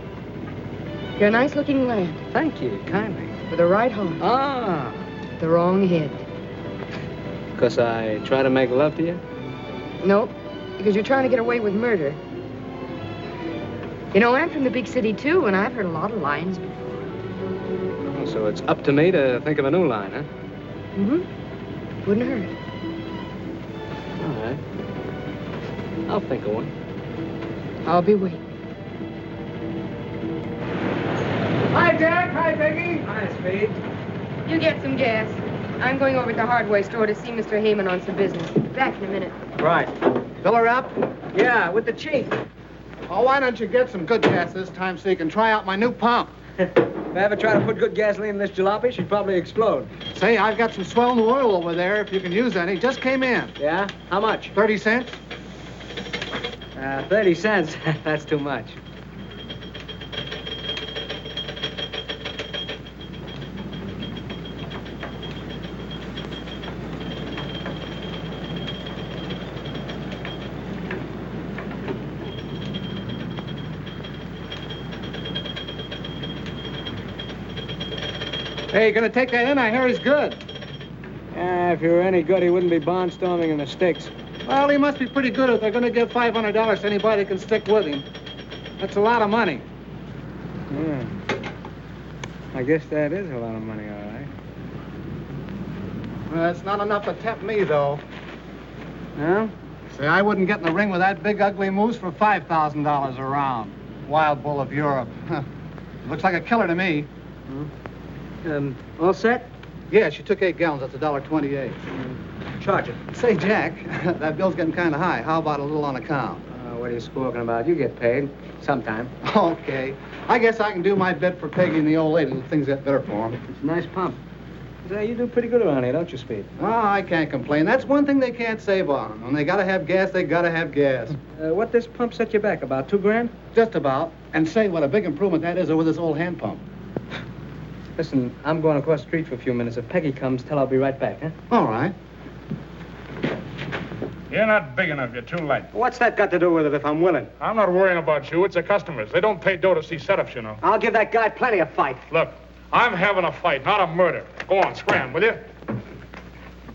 You're a nice-looking lad. Thank you, kindly. With a right heart. Ah. The wrong head. 'Cause I try to make love to you? Nope, because you're trying to get away with murder. You know, I'm from the big city, too, and I've heard a lot of lines before. Oh, so it's up to me to think of a new line, huh? Mm-hmm. Wouldn't hurt. All right. I'll think of one. I'll be waiting. Hi, Jack. Hi, Peggy. Hi, Speed. You get some gas. I'm going over to the hardware store to see Mr. Heyman on some business. Back in a minute. Right. Fill her up? Yeah, with the chief. Oh, why don't you get some good gas this time so you can try out my new pump? If I ever try to put good gasoline in this jalopy, she'd probably explode. Say, I've got some swell new oil over there if you can use any. Just came in. Yeah? How much? 30 cents. 30 cents. That's too much. Hey, you gonna take that in? I hear he's good. Yeah, if he were any good, he wouldn't be barnstorming in the sticks. Well, he must be pretty good if they're gonna give $500 to anybody who can stick with him. That's a lot of money. Yeah. I guess that is a lot of money, all right. Well, it's not enough to tempt me, though. Yeah? Say, I wouldn't get in the ring with that big, ugly moose for $5,000 a round. Wild bull of Europe. Looks like a killer to me. All set? Yeah, she took 8 gallons. That's $1.28. Charge it. Say, Jack, that bill's getting kind of high. How about a little on account? What are you squawking about? You get paid. Sometime. Okay. I guess I can do my bit for Peggy and the old lady. Things get better for them. It's a nice pump. Say, you do pretty good around here, don't you, Speed? Oh, I can't complain. That's one thing they can't save on them. When they gotta have gas, they gotta have gas. What this pump set you back? About $2,000? Just about. And say, what a big improvement that is over this old hand pump. Listen, I'm going across the street for a few minutes. If Peggy comes, tell her I'll be right back, huh? All right. You're not big enough. You're too light. What's that got to do with it if I'm willing? I'm not worrying about you. It's the customers. They don't pay dough to see setups, you know. I'll give that guy plenty of fight. Look, I'm having a fight, not a murder. Go on, scram, will you?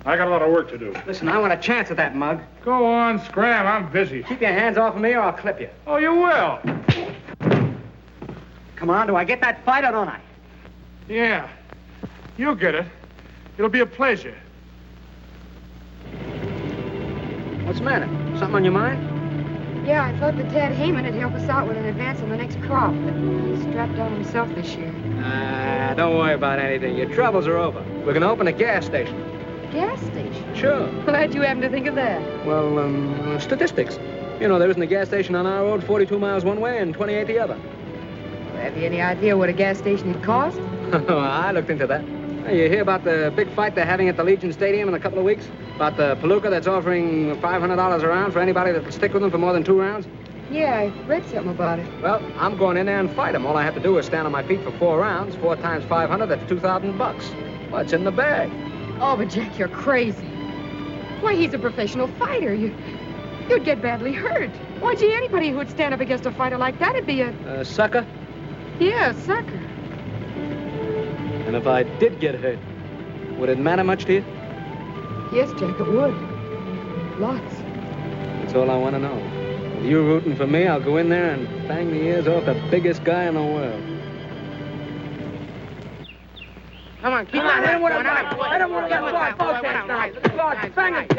I got a lot of work to do. Listen, I want a chance at that mug. Go on, scram. I'm busy. Keep your hands off of me or I'll clip you. Oh, you will? Come on, do I get that fight or don't I? Yeah. You'll get it. It'll be a pleasure. What's the matter? Something on your mind? Yeah, I thought that Tad Heyman would help us out with an advance on the next crop, but he's strapped down himself this year. Don't worry about anything. Your troubles are over. We're going to open a gas station. Gas station? Sure. Glad you happen to think of that. Well, statistics. You know, there isn't a gas station on our road 42 miles one way and 28 the other. Well, have you any idea what a gas station would cost? I looked into that. You hear about the big fight they're having at the Legion Stadium in a couple of weeks? About the palooka that's offering $500 a round for anybody that'll stick with them for more than 2 rounds? Yeah, I read something about it. Well, I'm going in there and fight them. All I have to do is stand on my feet for 4 rounds. 4 times 500, that's $2,000. What's in the bag? Oh, but Jack, you're crazy. Why, he's a professional fighter. You'd get badly hurt. Why, gee, anybody who would stand up against a fighter like that would be a sucker? Yeah, a sucker. And if I did get hurt, would it matter much to you? Yes, Jack, it would. Lots. That's all I want to know. If you're rooting for me, I'll go in there and bang the ears off the biggest guy in the world. Come on, keep on. Let him want to get Let him want to get Claude. Claude, bang it.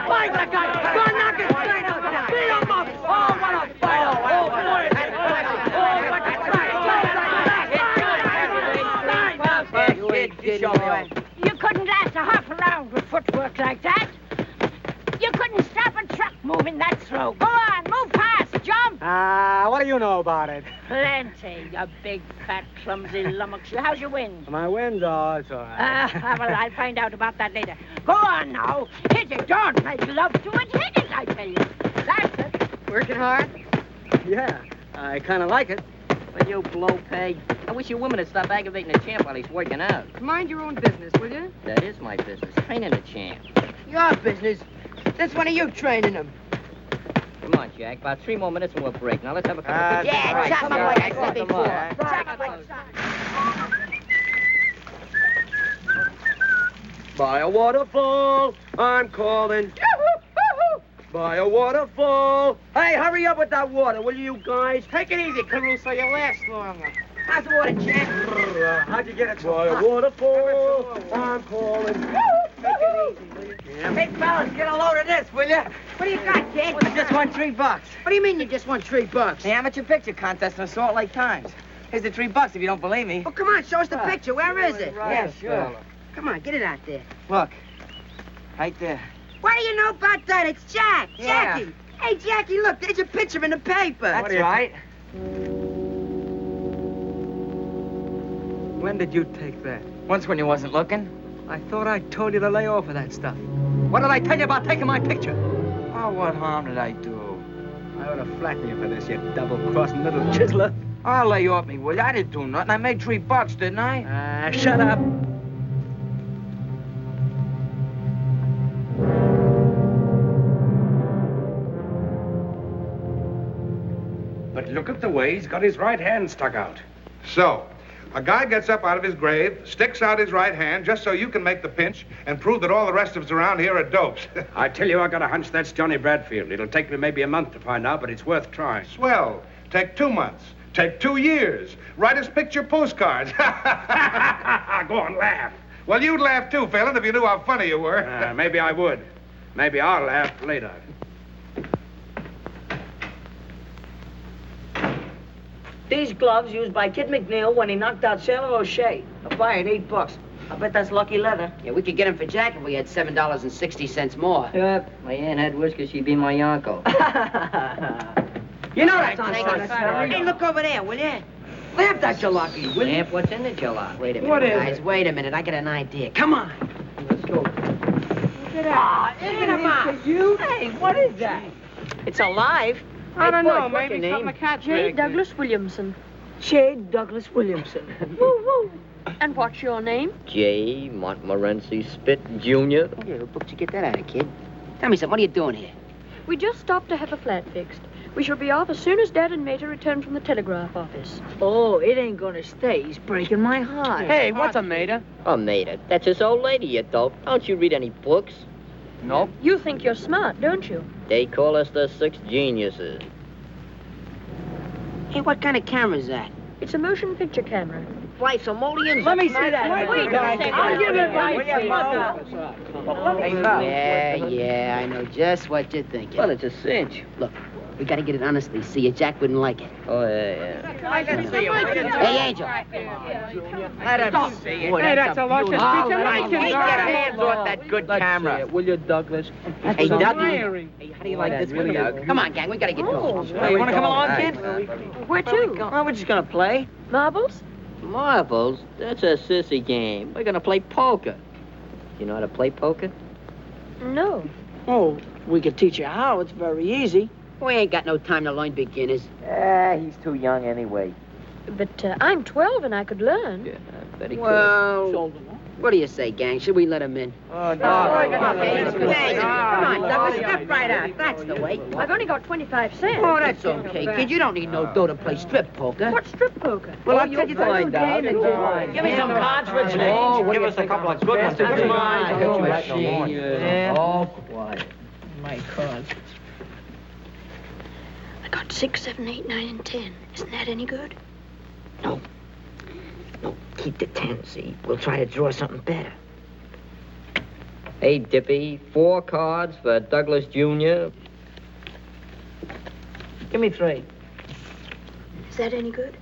Fight that guy. Go knock it straight out. Beat him up. Oh, what a fight. Oh, You couldn't last a half a round with footwork like that. You couldn't stop a truck moving that slow. Go on, move fast, jump. What do you know about it? Plenty, you big, fat, clumsy lummox. How's your wind? My wind's all, it's all right. Well, I'll find out about that later. Go on now. Hit it, don't make love to it. Hit it, I tell you. That's it. Working hard? Yeah, I kind of like it. Will you blow peg? I wish your woman would stop aggravating the champ while he's working out. Mind your own business, will you? That is my business, training the champ. Your business? That's one of you training him. Come on, Jack. About 3 more minutes and we'll break. Now let's have a couple of pictures. Yeah, chop him like I said before. By a waterfall, I'm calling. By a waterfall. Hey, hurry up with that water, will you guys? Take it easy, Caruso. You'll last longer. How's the water, champ? How'd you get it so By hot? a waterfall, I'm calling. Take it easy, will you? Hey, fellas, get a load of this, will you? What do you got, kid? I just won $3. What do you mean you just won $3? The amateur picture contest in Salt Lake Times. Here's the $3 if you don't believe me. Well, come on, show us the picture. Where is it? Yeah, sure. Come on, get it out there. Look. Right there. What do you know about that? It's Jack. Yeah. Jackie. Hey, Jackie, look, there's a picture in the paper. That's right. When did you take that? Once when you wasn't looking. I thought I told you to lay off of that stuff. What did I tell you about taking my picture? Oh, what harm did I do? I ought to flatten you for this, you double-crossing little chiseler. I'll lay off me, will you? I didn't do nothing. I made $3, didn't I? Shut up. But look at the way he's got his right hand stuck out. So, a guy gets up out of his grave, sticks out his right hand just so you can make the pinch and prove that all the rest of us around here are dopes. I tell you, I got a hunch that's Johnny Bradfield. It'll take me maybe a month to find out, but it's worth trying. Swell. Take 2 months. Take 2 years. Write us picture postcards. Go on, laugh. Well, you'd laugh too, Phelan, if you knew how funny you were. Maybe I would. Maybe I'll laugh later. These gloves used by Kid McNeil when he knocked out Sailor O'Shea. I buy it $8. I bet that's lucky leather. Yeah, we could get him for Jack if we had $7.60 more. Yep, my aunt had whiskers, she'd be my uncle. You know that's on Take it. Hey, look over there, will you? Laugh that jalopy, will you? Lamp, what's in the jalopy? Wait a minute, What is guys. it? Wait a minute. I got an idea. Come on. Let's go. Isn't it you? Hey, what is that? It's alive. I don't know, What's maybe your something name? a cat's J. making. Douglas Williamson. J. Douglas Williamson. Woo woo. And what's your name? J. Montmorency Spit, Jr. Yeah, what book did you get that out of, kid? Tell me something. What are you doing here? We just stopped to have a flat fixed. We shall be off as soon as Dad and Mater return from the telegraph office. Oh, it ain't gonna stay. He's breaking my heart. Hey, what's a mater? Oh, Mater, that's his old lady, you dope. Don't you read any books? Nope. You think you're smart, don't you? They call us the 6 geniuses. Hey, what kind of camera is that? It's a motion picture camera. Fly simoleons? Let me see that. Wait a second. I'll give it right Hey, to you. Yeah, I know just what you're thinking. Well, it's a cinch. Look, we gotta get it honestly. See, Jack wouldn't like it. Oh, yeah. Hey, Angel. Let him see it. Hey, that's a luscious All picture. right, Take take it your off. hands off that good camera. Will you, Douglas? Hey, Dougie. Admiring. Hey, how do you like this one? Come on, gang. We gotta get going. Hey, you wanna come along, kid? Where to? Oh, we're just gonna play. Marbles? Marbles? That's a sissy game. We're gonna play poker. You know how to play poker? No. Oh, we could teach you how. It's very easy. We ain't got no time to learn beginners. He's too young anyway. But I'm 12 and I could learn. Yeah, very Well, what do you say, gang? Should we let him in? Oh, Come on, Douglas, step right out. That's the way. I've only got 25 cents. Oh, that's okay, kid. You don't need no dough to play strip poker. What's strip poker? Well, I'll tell you the find out. Give me some cards for a change. Give us a couple of good ones. Come on. All quiet. My cards. I got 6, 7, 8, 9, and 10. Isn't that any good? No, keep the 10, see? We'll try to draw something better. Hey, Dippy, 4 cards for Douglas Jr. Give me 3. Is that any good?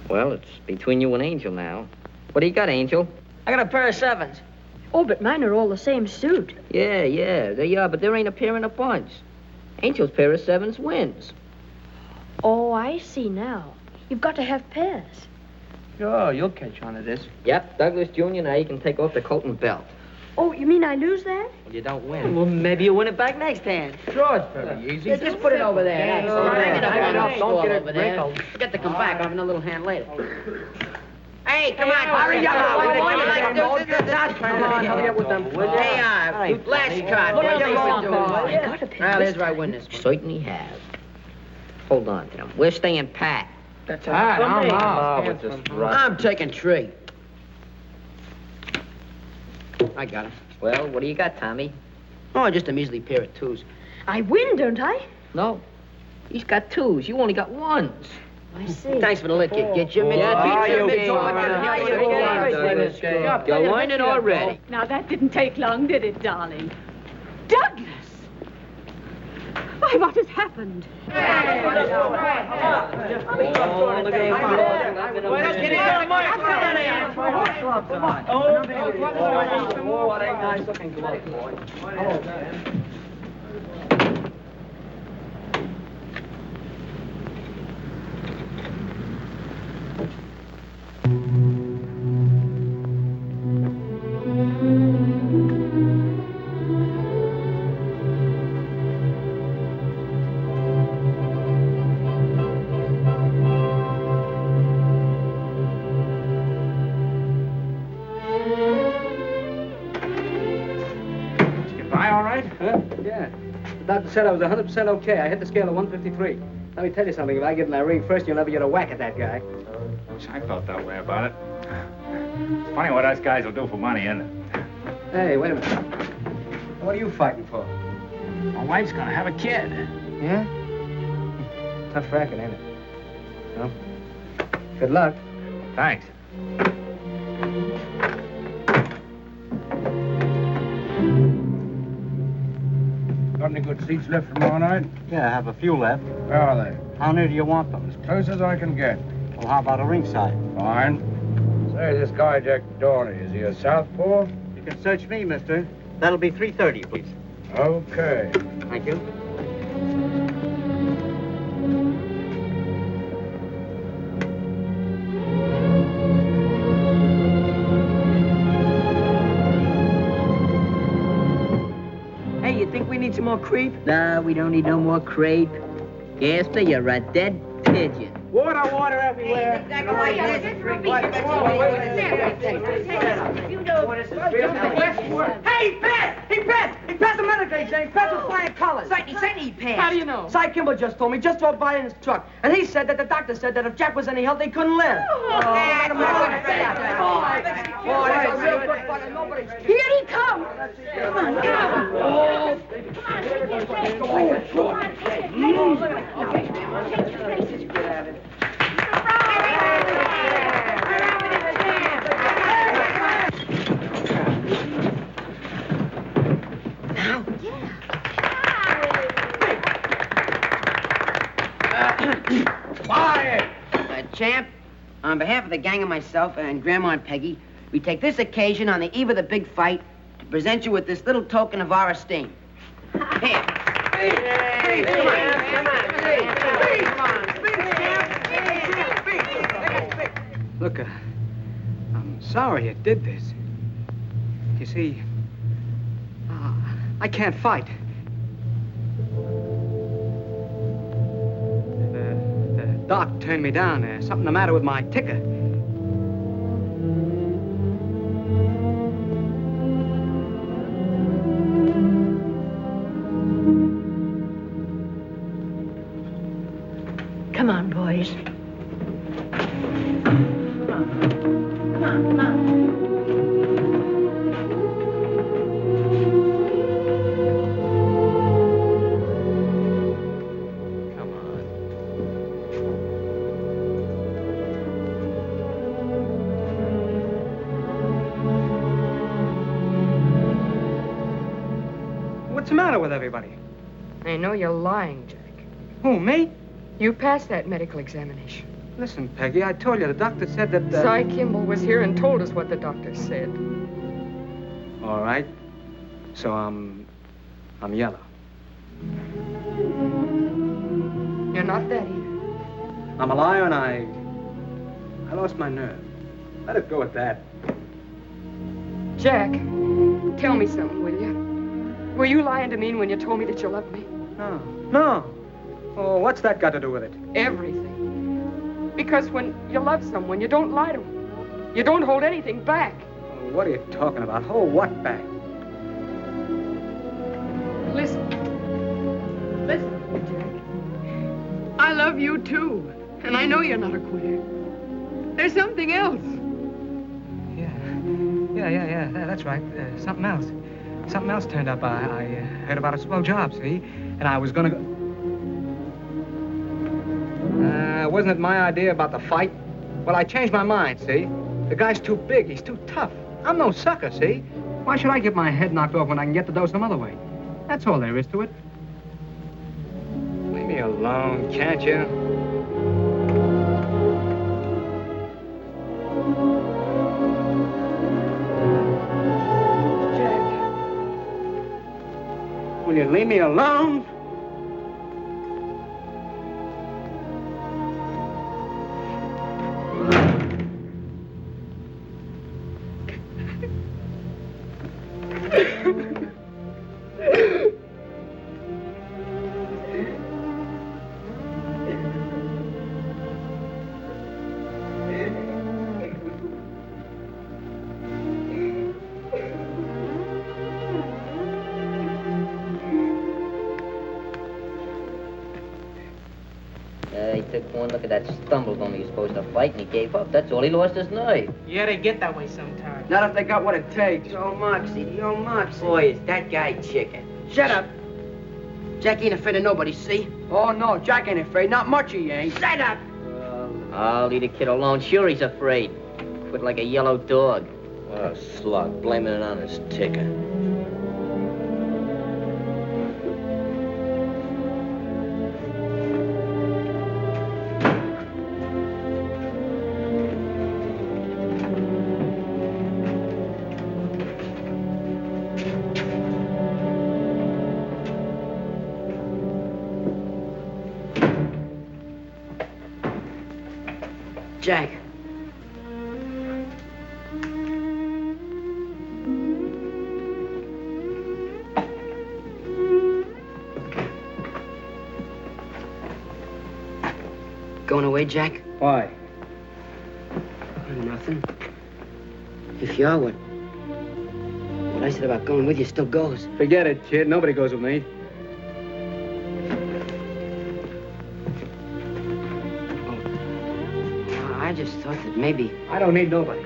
Well, it's between you and Angel now. What do you got, Angel? I got a pair of 7s. Oh, but mine are all the same suit. Yeah, they are, but there ain't a pair in a bunch. Angel's pair of 7s wins. Oh, I see now. You've got to have pairs. Sure, you'll catch on to this. Yep, Douglas Jr. Now you can take off the coat and belt. Oh, you mean I lose that? Well, you don't win. Well, maybe you win it back next hand. Sure, it's very easy. Just put it over there. That's all right. Hang it up. Don't get it over there. wrinkled. Forget to come back. I'll have another little hand later. Hey, come on. Hurry up. Come on, hurry up with them. Hey, last card. What are you doing? Well, here's where I win this one. Certainly have. Hold on, Tim. We're staying pat. That's I'm taking 3. I got him. Well, what do you got, Tommy? Oh, just a measly pair of 2s. I win, don't I? No. He's got 2s. You only got 1s. I see. Thanks for the lick, you get your You're learning already. Now, that didn't take long, did it, darling? Douglas! Why, what has happened? Yeah. The doctor said I was 100% okay. I hit the scale of 153. Let me tell you something. If I get in that ring first, you'll never get a whack at that guy. I felt that way about it. It's funny what us guys will do for money, isn't it? Hey, wait a minute. What are you fighting for? My wife's gonna have a kid. Yeah? Tough racket, ain't it? Well, good luck. Thanks. Got any good seats left for tomorrow night? Yeah, I have a few left. Where are they? How near do you want them? As close as I can get. Well, how about a ringside? Fine. Say, this guy Jack Dorney, is he a southpaw? You can search me, mister. That'll be 3:30, please. Okay. Thank you. Hey, you think we need some more creep? No, we don't need no more crepe. Gaster, you're a dead pigeon. Water everywhere. Hey, he passed! He passed the medical exam. He passed with flying colors. He said he passed. How do you know? Cy Kimball just told me. Just drove by in his truck. And he said that the doctor said that if Jack was any help, he couldn't live. Here he comes. Quiet! Champ, on behalf of the gang and myself and Grandma and Peggy, we take this occasion on the eve of the big fight to present you with this little token of our esteem. Here. Look, I'm sorry it did this. You see, I can't fight. The doc turned me down. There's something the matter with my ticker. Come on, boys. What's the matter with everybody? I know you're lying, Jack. Who, me? You passed that medical examination. Listen, Peggy, I told you the doctor said that... Cy Kimball was here and told us what the doctor said. All right. So I'm yellow. You're not that either. I'm a liar and I lost my nerve. Let it go at that. Jack, tell me something, will you? Were you lying to me when you told me that you loved me? No. Oh, what's that got to do with it? Everything. Because when you love someone, you don't lie to them. You don't hold anything back. Oh, what are you talking about? Hold what back? Listen, Jack. I love you, too. And I know you're not a quitter. There's something else. Yeah, that's right. Something else. Something else turned up. I heard about a swell job, see? And I was gonna go... wasn't it my idea about the fight? Well, I changed my mind, see? The guy's too big. He's too tough. I'm no sucker, see? Why should I get my head knocked off when I can get the dough some other way? That's all there is to it. Leave me alone, can't you? Will you leave me alone? He took one look at that stumble when he was supposed to fight, and he gave up. That's all. He lost his nerve. Yeah, they get that way sometimes. Not if they got what it takes. Yo, Moxie. Boy, is that guy chicken. Shut up. Jack ain't afraid of nobody, see? Oh, no, Jack ain't afraid. Not much he ain't. Shut up! I'll leave the kid alone. Sure he's afraid. Quit like a yellow dog. Oh, slug, blaming it on his ticker. Jack. Going away, Jack? Why? Nothing. If you are, what I said about going with you still goes. Forget it, kid. Nobody goes with me. I just thought that maybe... I don't need nobody.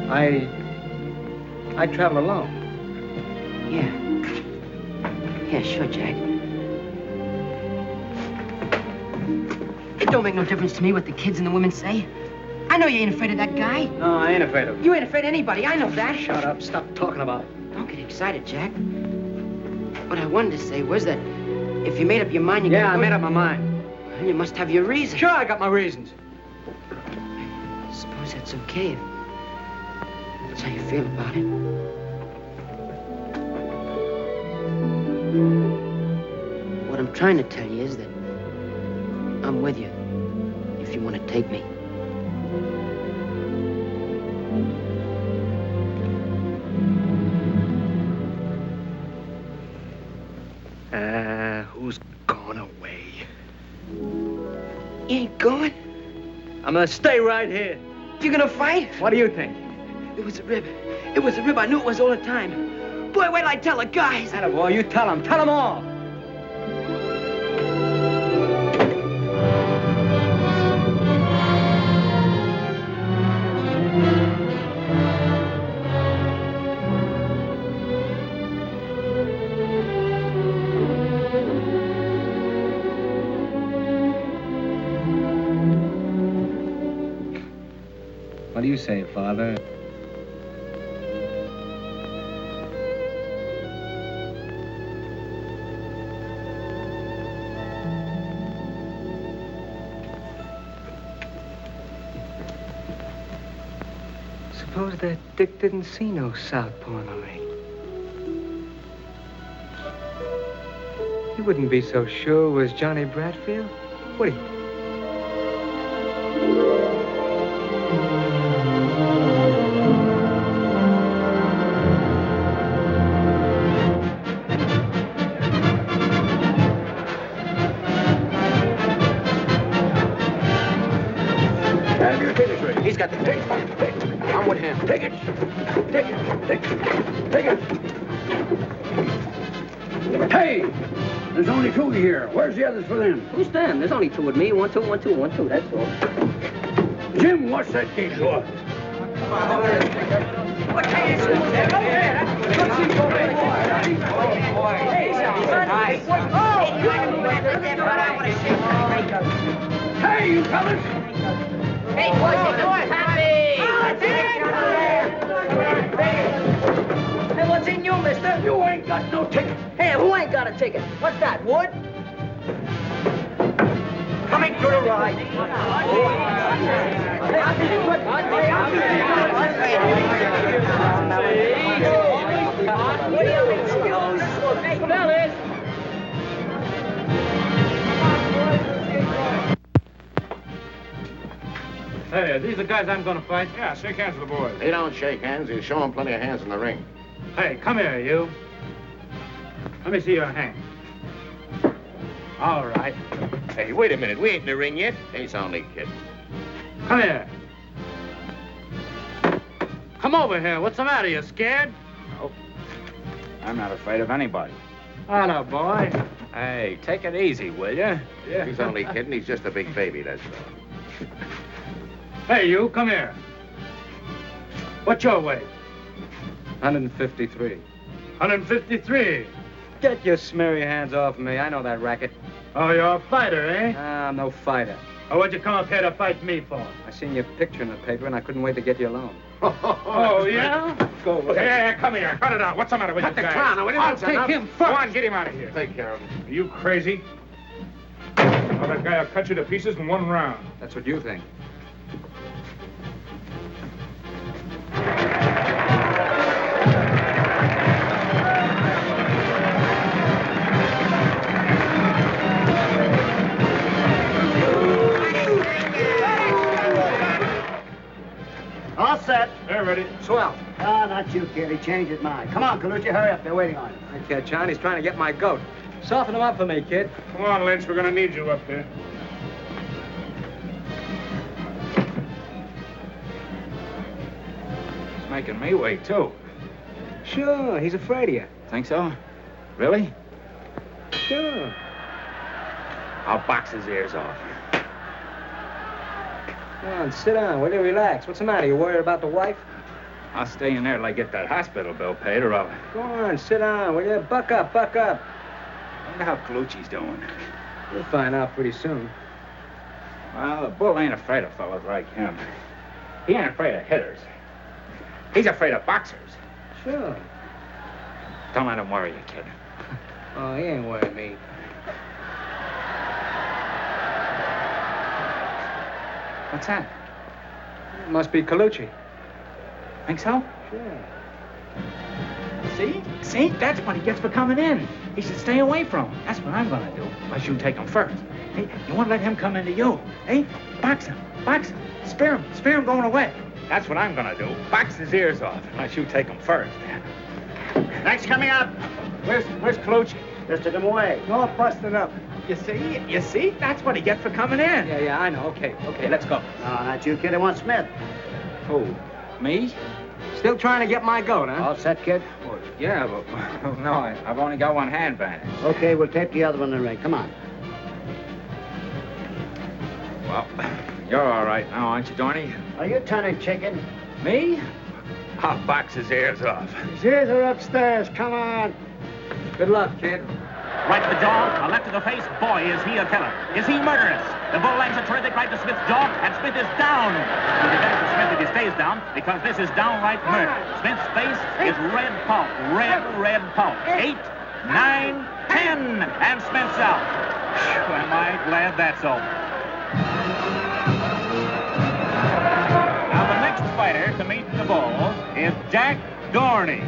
I travel alone. Yeah. Yeah, sure, Jack. It don't make no difference to me what the kids and the women say. I know you ain't afraid of that guy. No, I ain't afraid of him. You ain't afraid of anybody. I know that. Shut up. Stop talking about it. Don't get excited, Jack. What I wanted to say was that if you made up your mind, you I made up my mind. Well, you must have your reasons. Sure, I got my reasons. Suppose that's okay if that's how you feel about it. What I'm trying to tell you is that I'm with you if you want to take me. Who's gone away? You ain't going? I'm gonna stay right here. You gonna fight? What do you think? It was a rib. It was a rib. I knew it was all the time. Boy, wait till I tell the guys. Boy, you tell them. Tell them all. What do you say, Father? Suppose that Dick didn't see no southpaw in the ring. He wouldn't be so sure it was Johnny Bradfield, would he? He's got the ticket. I'm with him. Take it. Take it. Take it. Take it. Hey! There's only two here. Where's the others for them? Who's them? There's only two with me. 1, 2, 1, 2, 1, 2. That's all. Jim, what's that gate door? Hey, you fellas! Hey, boys, you doing? Happy! Hey, what's in you, mister? You ain't got no ticket. Hey, who ain't got a ticket? What's that, Wood? Coming to the ride. What do you excuse? Hey, fellas! Hey, are these the guys I'm gonna fight? Yeah, shake hands with the boys. They don't shake hands. You show them plenty of hands in the ring. Hey, come here, you. Let me see your hand. All right. Hey, wait a minute. We ain't in the ring yet. He's only kidding. Come here. Come over here. What's the matter? You scared? Nope. I'm not afraid of anybody. Hello, boy. Hey, take it easy, will you? Yeah. He's only kidding. He's just a big baby, that's all. Hey, you, come here. What's your weight? 153. 153. Get your smeary hands off me. I know that racket. Oh, you're a fighter, eh? I'm no fighter. Oh, what'd you come up here to fight me for? I seen your picture in the paper, and I couldn't wait to get you alone. Oh, yeah? Go away. Hey, come here. Cut it out. What's the matter with you guys? I'll take him first. Go on, get him out of here. Take care of him. Are you crazy? Oh, that guy will cut you to pieces in one round. That's what you think. All set. They're ready. Swell. Ah, not you, kid. He changed his mind. Come on, Colucci, hurry up. They're waiting on you. I can't, John. He's trying to get my goat. Soften him up for me, kid. Come on, Lynch. We're going to need you up there. He's making me wait, too. Sure. He's afraid of you. Think so? Really? Sure. I'll box his ears off. Come on, sit down. Will you relax? What's the matter? You worried about the wife? I'll stay in there till I get that hospital bill paid, or I'll... Go on, sit down, will you? Buck up, buck up. I wonder how Colucci's doing. You'll find out pretty soon. Well, the bull ain't afraid of fellas like him. He ain't afraid of hitters. He's afraid of boxers. Sure. Don't let him worry you, kid. Oh, he ain't worried me. What's that? It must be Colucci. Think so? Sure. See? That's what he gets for coming in. He should stay away from him. That's what I'm gonna do. Unless you take him first. Hey, you won't let him come into you. Hey, box him. Spear him going away. That's what I'm gonna do. Box his ears off. Unless you take him first. Next coming up. Where's Colucci? Just took him away. All busted up. You see? That's what he gets for coming in. Yeah, I know. Okay, let's go. No, not you, kid. I want Smith. Who? Me? Still trying to get my goat, huh? All set, kid? Well, yeah, but no, I've only got one hand bandage. Okay, we'll tape the other one in the ring. Come on. Well, you're all right now, aren't you, Dorney? Are you turning chicken? Me? I'll box his ears off. His ears are upstairs. Come on. Good luck, kid. Right to the jaw, a left to the face. Boy, is he a killer. Is he murderous? The bull lands a terrific right to Smith's jaw, and Smith is down. It'll be better for Smith if he stays down, because this is downright murder. Smith's face is red pulp. Red pulp. 8, 9, 10, and Smith's out. Phew, am I glad that's over. Now, the next fighter to meet the bull is Jack Dorney.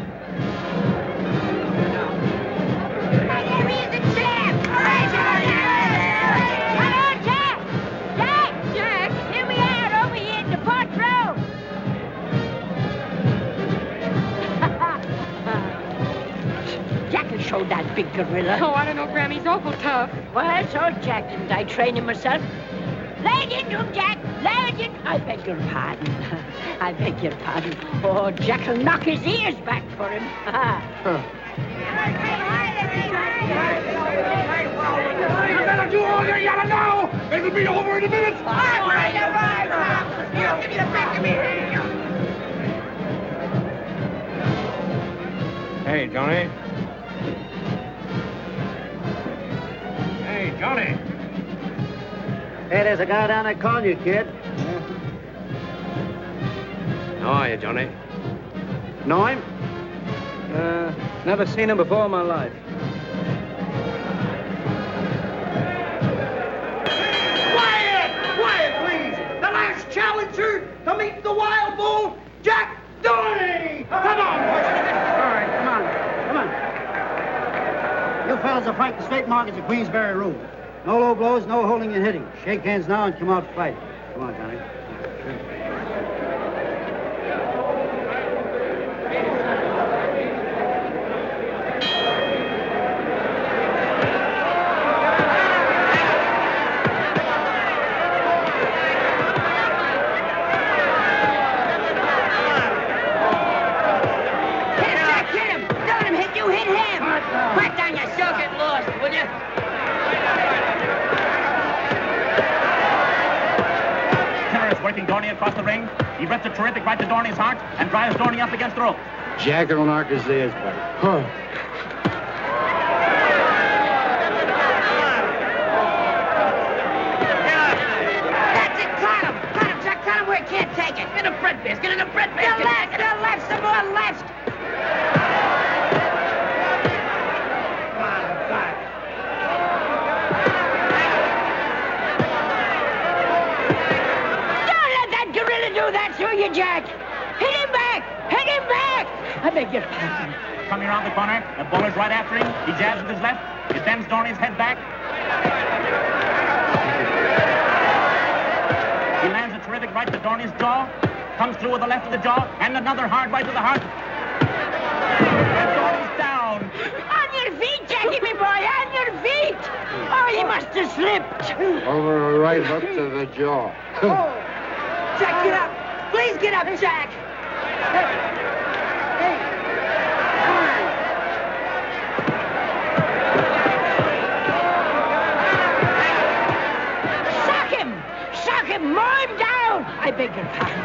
Show that big gorilla. Oh, I don't know, Grammy's awful tough. Well, so Jack, didn't I train him myself? Lay it into him, Jack. Lay it in. I beg your pardon. I beg your pardon. Oh, Jack will knock his ears back for him. You better do all you gotta know. It'll be over in a minute. You give me the back of me. Hey, Johnny. Hey, Johnny. Hey, there's a guy down there calling you, kid. How are you, Johnny? Know him? Never seen him before in my life. Quiet, please. The last challenger to meet the wild bull, Jack Dorney. Come on, boys. All right, come on. You fellas are fighting straight markets at Queensberry Room. No low blows, no holding and hitting. Shake hands now and come out to fight. Come on, Johnny. Working Dorney across the ring. He rips a terrific right to Dorney's heart and drives Dorney up against the rope. Jack will knock his ears back. in the bread basket. Get in the bread basket. The left, some more left. Come on, back. Don't let that gorilla do that to you, Jack. Hit him back. Hit him back. I beg your pardon. Coming around the corner, the bowler's right after him. He jabs with his left. He bends Dorney's head back. He lands a terrific right to Dorney's jaw. Comes through with the left of the jaw, and another hard right to the heart. And Dorney's down. On your feet, Jackie, me boy, on your feet. Oh, he must have slipped. Over a right hook to the jaw. Jack, get up. Please get up, Jack. Sock him, mow him down. I beg your pardon.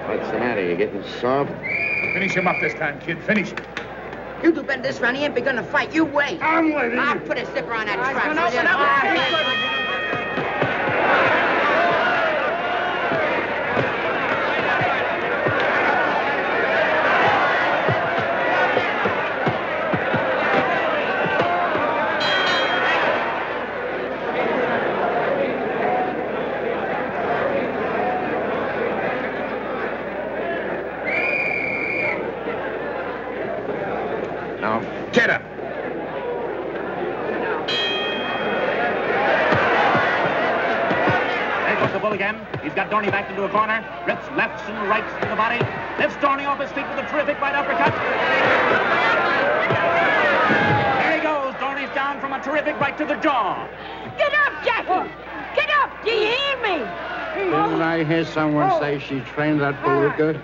What's the matter? You getting soft? Finish him up this time, kid. Finish him. You do better this round. He ain't begun to fight. You wait. I'm waiting. I'll put a zipper on that Open trap. up. Now, get up. There goes the bull again. He's got Dorney backed into a corner. Rips lefts and rights to the body. Lifts Dorney off his feet with a terrific right uppercut. There he goes. Dorney's down from a terrific right to the jaw. Get up, Jackie. Get up. Do you hear me? Didn't I hear someone say she trained that beluga?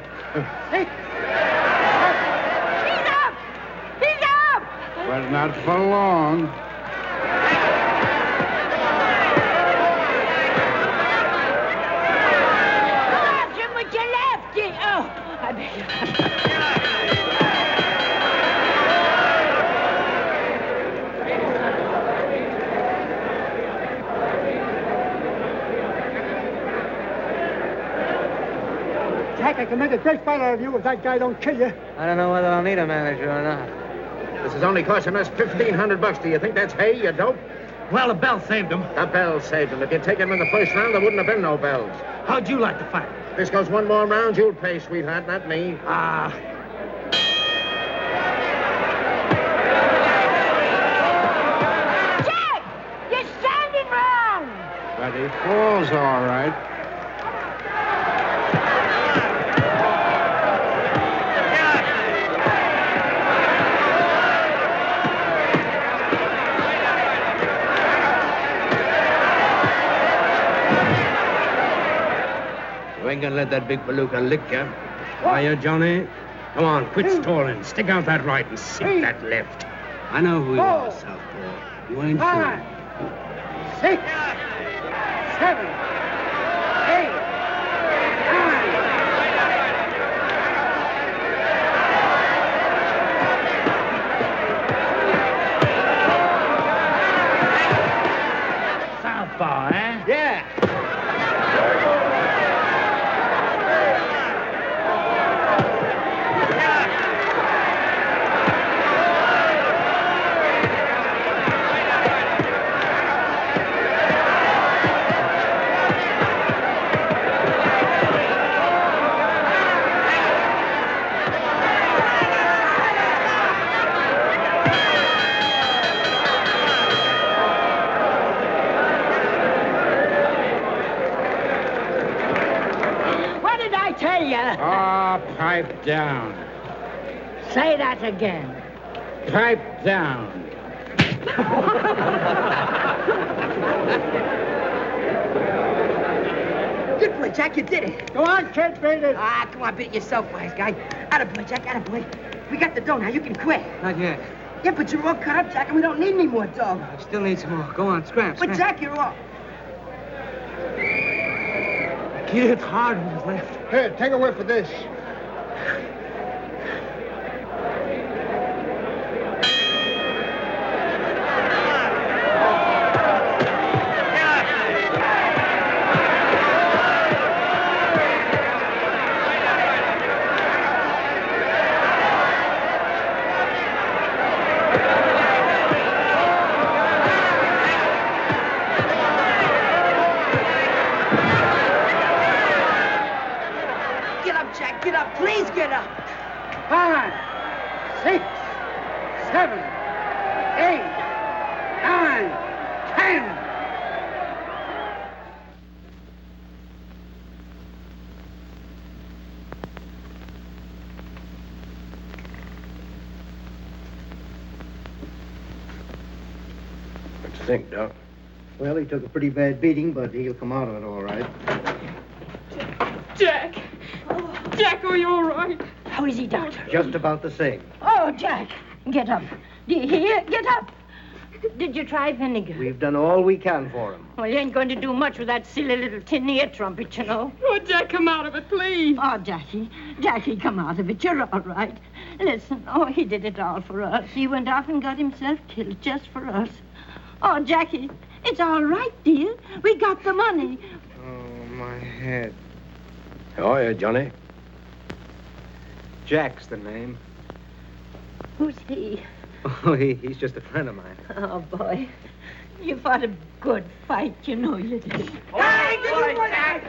But not for long. Watch him with your lefty. Oh, I beg your pardon. Jack, I can make a great fight out of you if that guy don't kill you. I don't know whether I'll need a manager or not. This is only costing us $1,500. Do you think that's hay, you dope? Well, the bell saved him. The bell saved him. If you'd taken him in the first round, there wouldn't have been no bells. How'd you like to fight? This goes one more round, you'll pay, sweetheart, not me. Ah. Jack, you're standing wrong. But he falls all right. You ain't gonna let that big beluga lick you. Are you, Johnny? Come on, quit stalling. Stick out that right and sink that left. I know who you are, Southpaw. You ain't 5, fool. 6, 7, 8, 9. Southpaw, eh? Yeah. Pipe down. Say that again. Pipe down. Good boy, Jack, you did it. Go on, kid, beat it. Ah, come on, beat it yourself, wise guy. Attaboy, Jack, attaboy. We got the dough now. You can quit. Not yet. Yeah, but you're all cut up, Jack, and we don't need any more dough. I still need some more. Go on, scram. But, Jack, you're all... hit hard with his left. Here, take a whiff of this. Get up, Jack. Get up. Please get up. 5, 6, 7, 8, 9, 10. What do you think, Doc? Well, he took a pretty bad beating, but he'll come out of it all right. Jack! Jack, are you all right? How is he, Doctor? Just about the same. Oh, Jack, get up. Do you hear? Get up. Did you try vinegar? We've done all we can for him. Well, you ain't going to do much with that silly little tin ear trumpet, you know. Oh, Jack, come out of it, please. Oh, Jackie, come out of it. You're all right. Listen, he did it all for us. He went off and got himself killed just for us. Oh, Jackie, it's all right, dear. We got the money. Oh, my head. How are you, Johnny? Jack's the name. Who's he? Oh, he's just a friend of mine. Oh, boy. You fought a good fight, you know you did. Hey,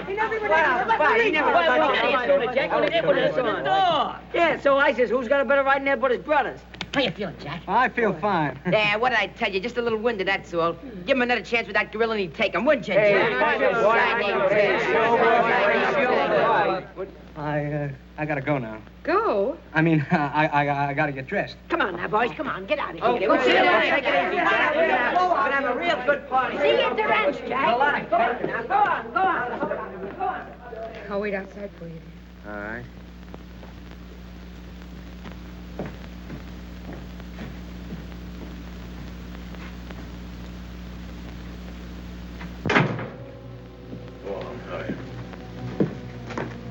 he never Yeah, so I says, who's got a better right in there but his brothers? How you feeling, Jack? I feel fine. Yeah, what did I tell you? Just a little winded, that's all. Give him another chance with that gorilla and he'd take him, wouldn't you, Jack? I gotta go now. Go? I mean, I gotta get dressed. Come on now, boys. Come on. Get out of here. Okay, we'll sit down. Take it easy, Jack. We're gonna have a real good party. See you at the ranch, Jack. Go on now. Go on. I'll wait outside for you. All right.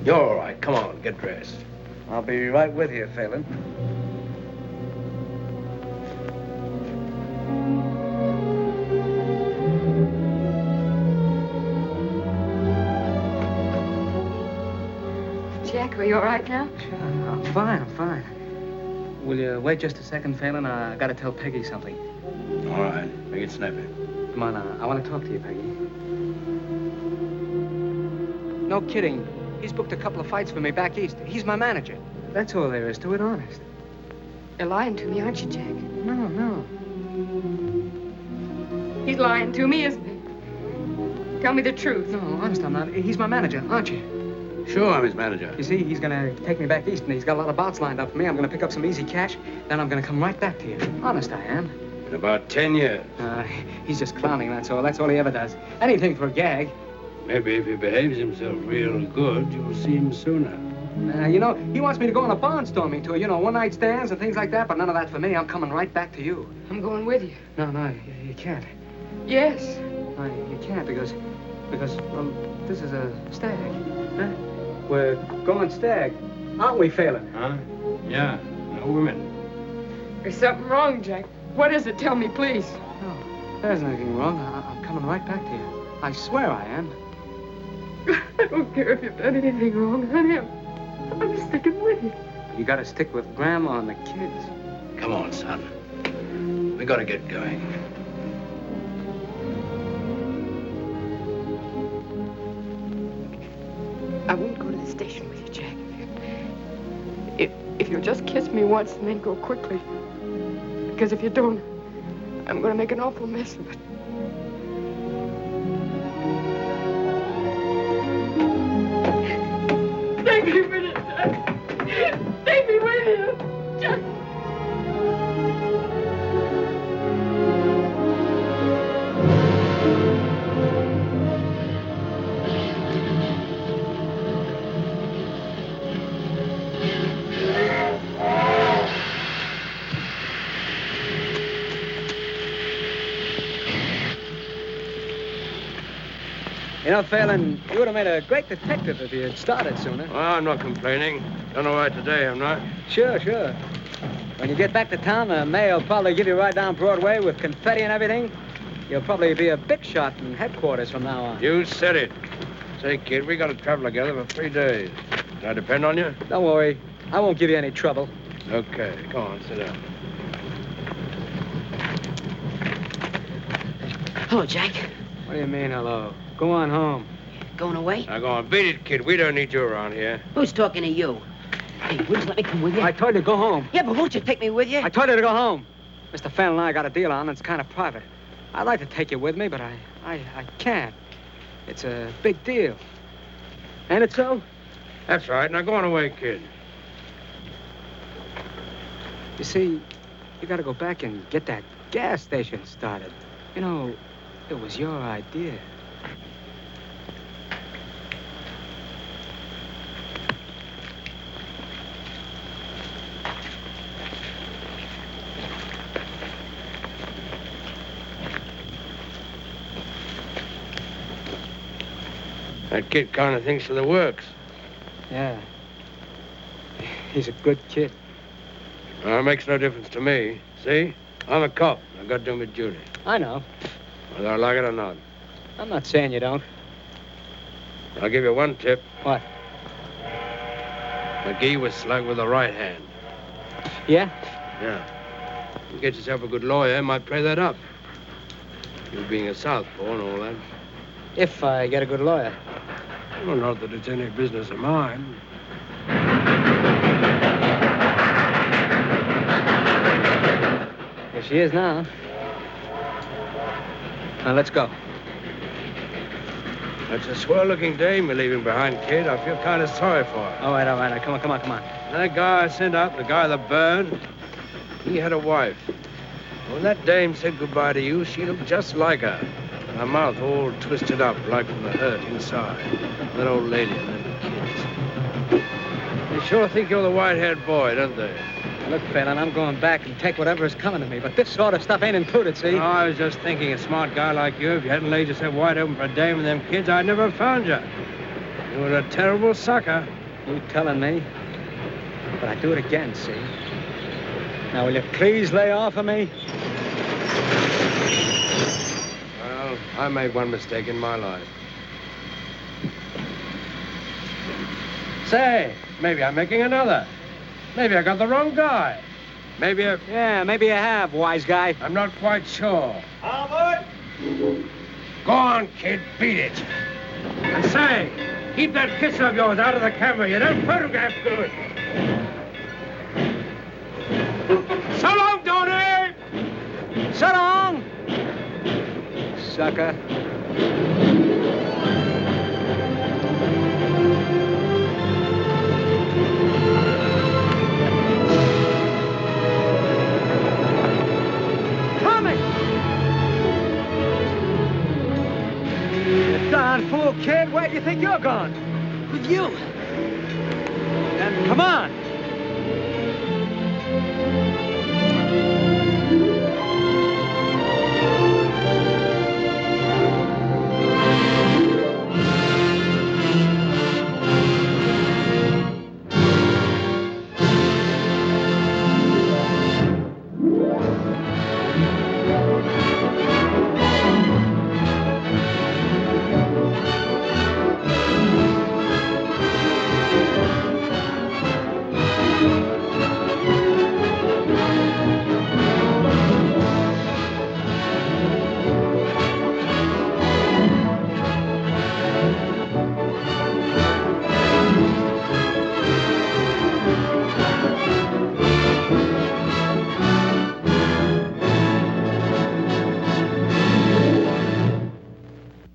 You're all right. Come on, get dressed. I'll be right with you, Phelan. Jack, are you all right now? I'm fine. Will you wait just a second, Phelan? I gotta tell Peggy something. All right. Make it snappy. Come on, I want to talk to you, Peggy. No kidding. He's booked a couple of fights for me back east. He's my manager. That's all there is to it, honest. You're lying to me, aren't you, Jack? No. He's lying to me, isn't he? Tell me the truth. No, honest, I'm not. He's my manager, aren't you? Sure, I'm his manager. You see, he's gonna take me back east, and he's got a lot of bouts lined up for me. I'm gonna pick up some easy cash, then I'm gonna come right back to you. Honest, I am. In about 10 years. He's just clowning, that's all. That's all he ever does. Anything for a gag. Maybe if he behaves himself real good, you'll see him sooner. You know, he wants me to go on a barnstorming tour, one-night stands and things like that, but none of that for me. I'm coming right back to you. I'm going with you. No, you can't. Yes. No, you can't because, well, this is a stag. Huh? We're going stag, aren't we, Phelan? Huh? Yeah, no women. There's something wrong, Jack. What is it? Tell me, please. No, there's nothing wrong. I'm coming right back to you. I swear I am. I don't care if you've done anything wrong, honey. I'm sticking with you. You gotta stick with Grandma and the kids. Come on, son. We gotta get going. I won't go to the station with you, Jack. If you'll just kiss me once and then go quickly. Because if you don't, I'm going to make an awful mess of it. Take me with you, Jack. Take me with you. Jack. know, Phelan, you would have made a great detective if you had started sooner. Well, I'm not complaining. Done all right today, I'm not. Sure. When you get back to town, the mayor will probably give you right down Broadway with confetti and everything. You'll probably be a big shot in headquarters from now on. You said it. Say, kid, we got to travel together for 3 days. Can I depend on you? Don't worry. I won't give you any trouble. Okay, come on, sit down. Hello, Jack. What do you mean, hello? Go on home. Going away? Now, go on, beat it, kid. We don't need you around here. Who's talking to you? Hey, will you let me come with you? I told you to go home. Yeah, but won't you take me with you? I told you to go home. Mr. Phelan and I got a deal on, and it's kind of private. I'd like to take you with me, but I can't. It's a big deal. Ain't it so? That's right. Now, go on away, kid. You see, you got to go back and get that gas station started. You know, it was your idea. That kid kind of thinks of the works. Yeah. He's a good kid. Well, it makes no difference to me. See? I'm a cop. I've got to do my duty. I know. Whether I like it or not. I'm not saying you don't. I'll give you one tip. What? McGee was slugged with the right hand. Yeah? Yeah. You get yourself a good lawyer, might play that up. You being a southpaw and all that. If I get a good lawyer. Well, not that it's any business of mine. Here she is now. Now, let's go. That's a swell-looking dame you're leaving behind, kid. I feel kind of sorry for her. All right. Come on. That guy I sent out, the guy that burned, he had a wife. When that dame said goodbye to you, she looked just like her. Her mouth all twisted up, like from the hurt inside. That old lady and them kids. They sure think you're the white-haired boy, don't they? Look, Phelan, I'm going back and take whatever is coming to me, but this sort of stuff ain't included, see? No, I was just thinking, a smart guy like you, if you hadn't laid yourself wide open for a dame and them kids, I'd never have found you. You were a terrible sucker. You telling me? But I'd do it again, see? Now, will you please lay off of me? Well, I made one mistake in my life. Say, maybe I'm making another. Maybe I got the wrong guy. Maybe I... Yeah, maybe you have, wise guy. I'm not quite sure. Albert! Go on, kid, beat it. And say, keep that kiss of yours out of the camera. You don't photograph good. So long, Donnie! So long! Sucker. Darn fool, kid. Where do you think you're going? With you. Then come on.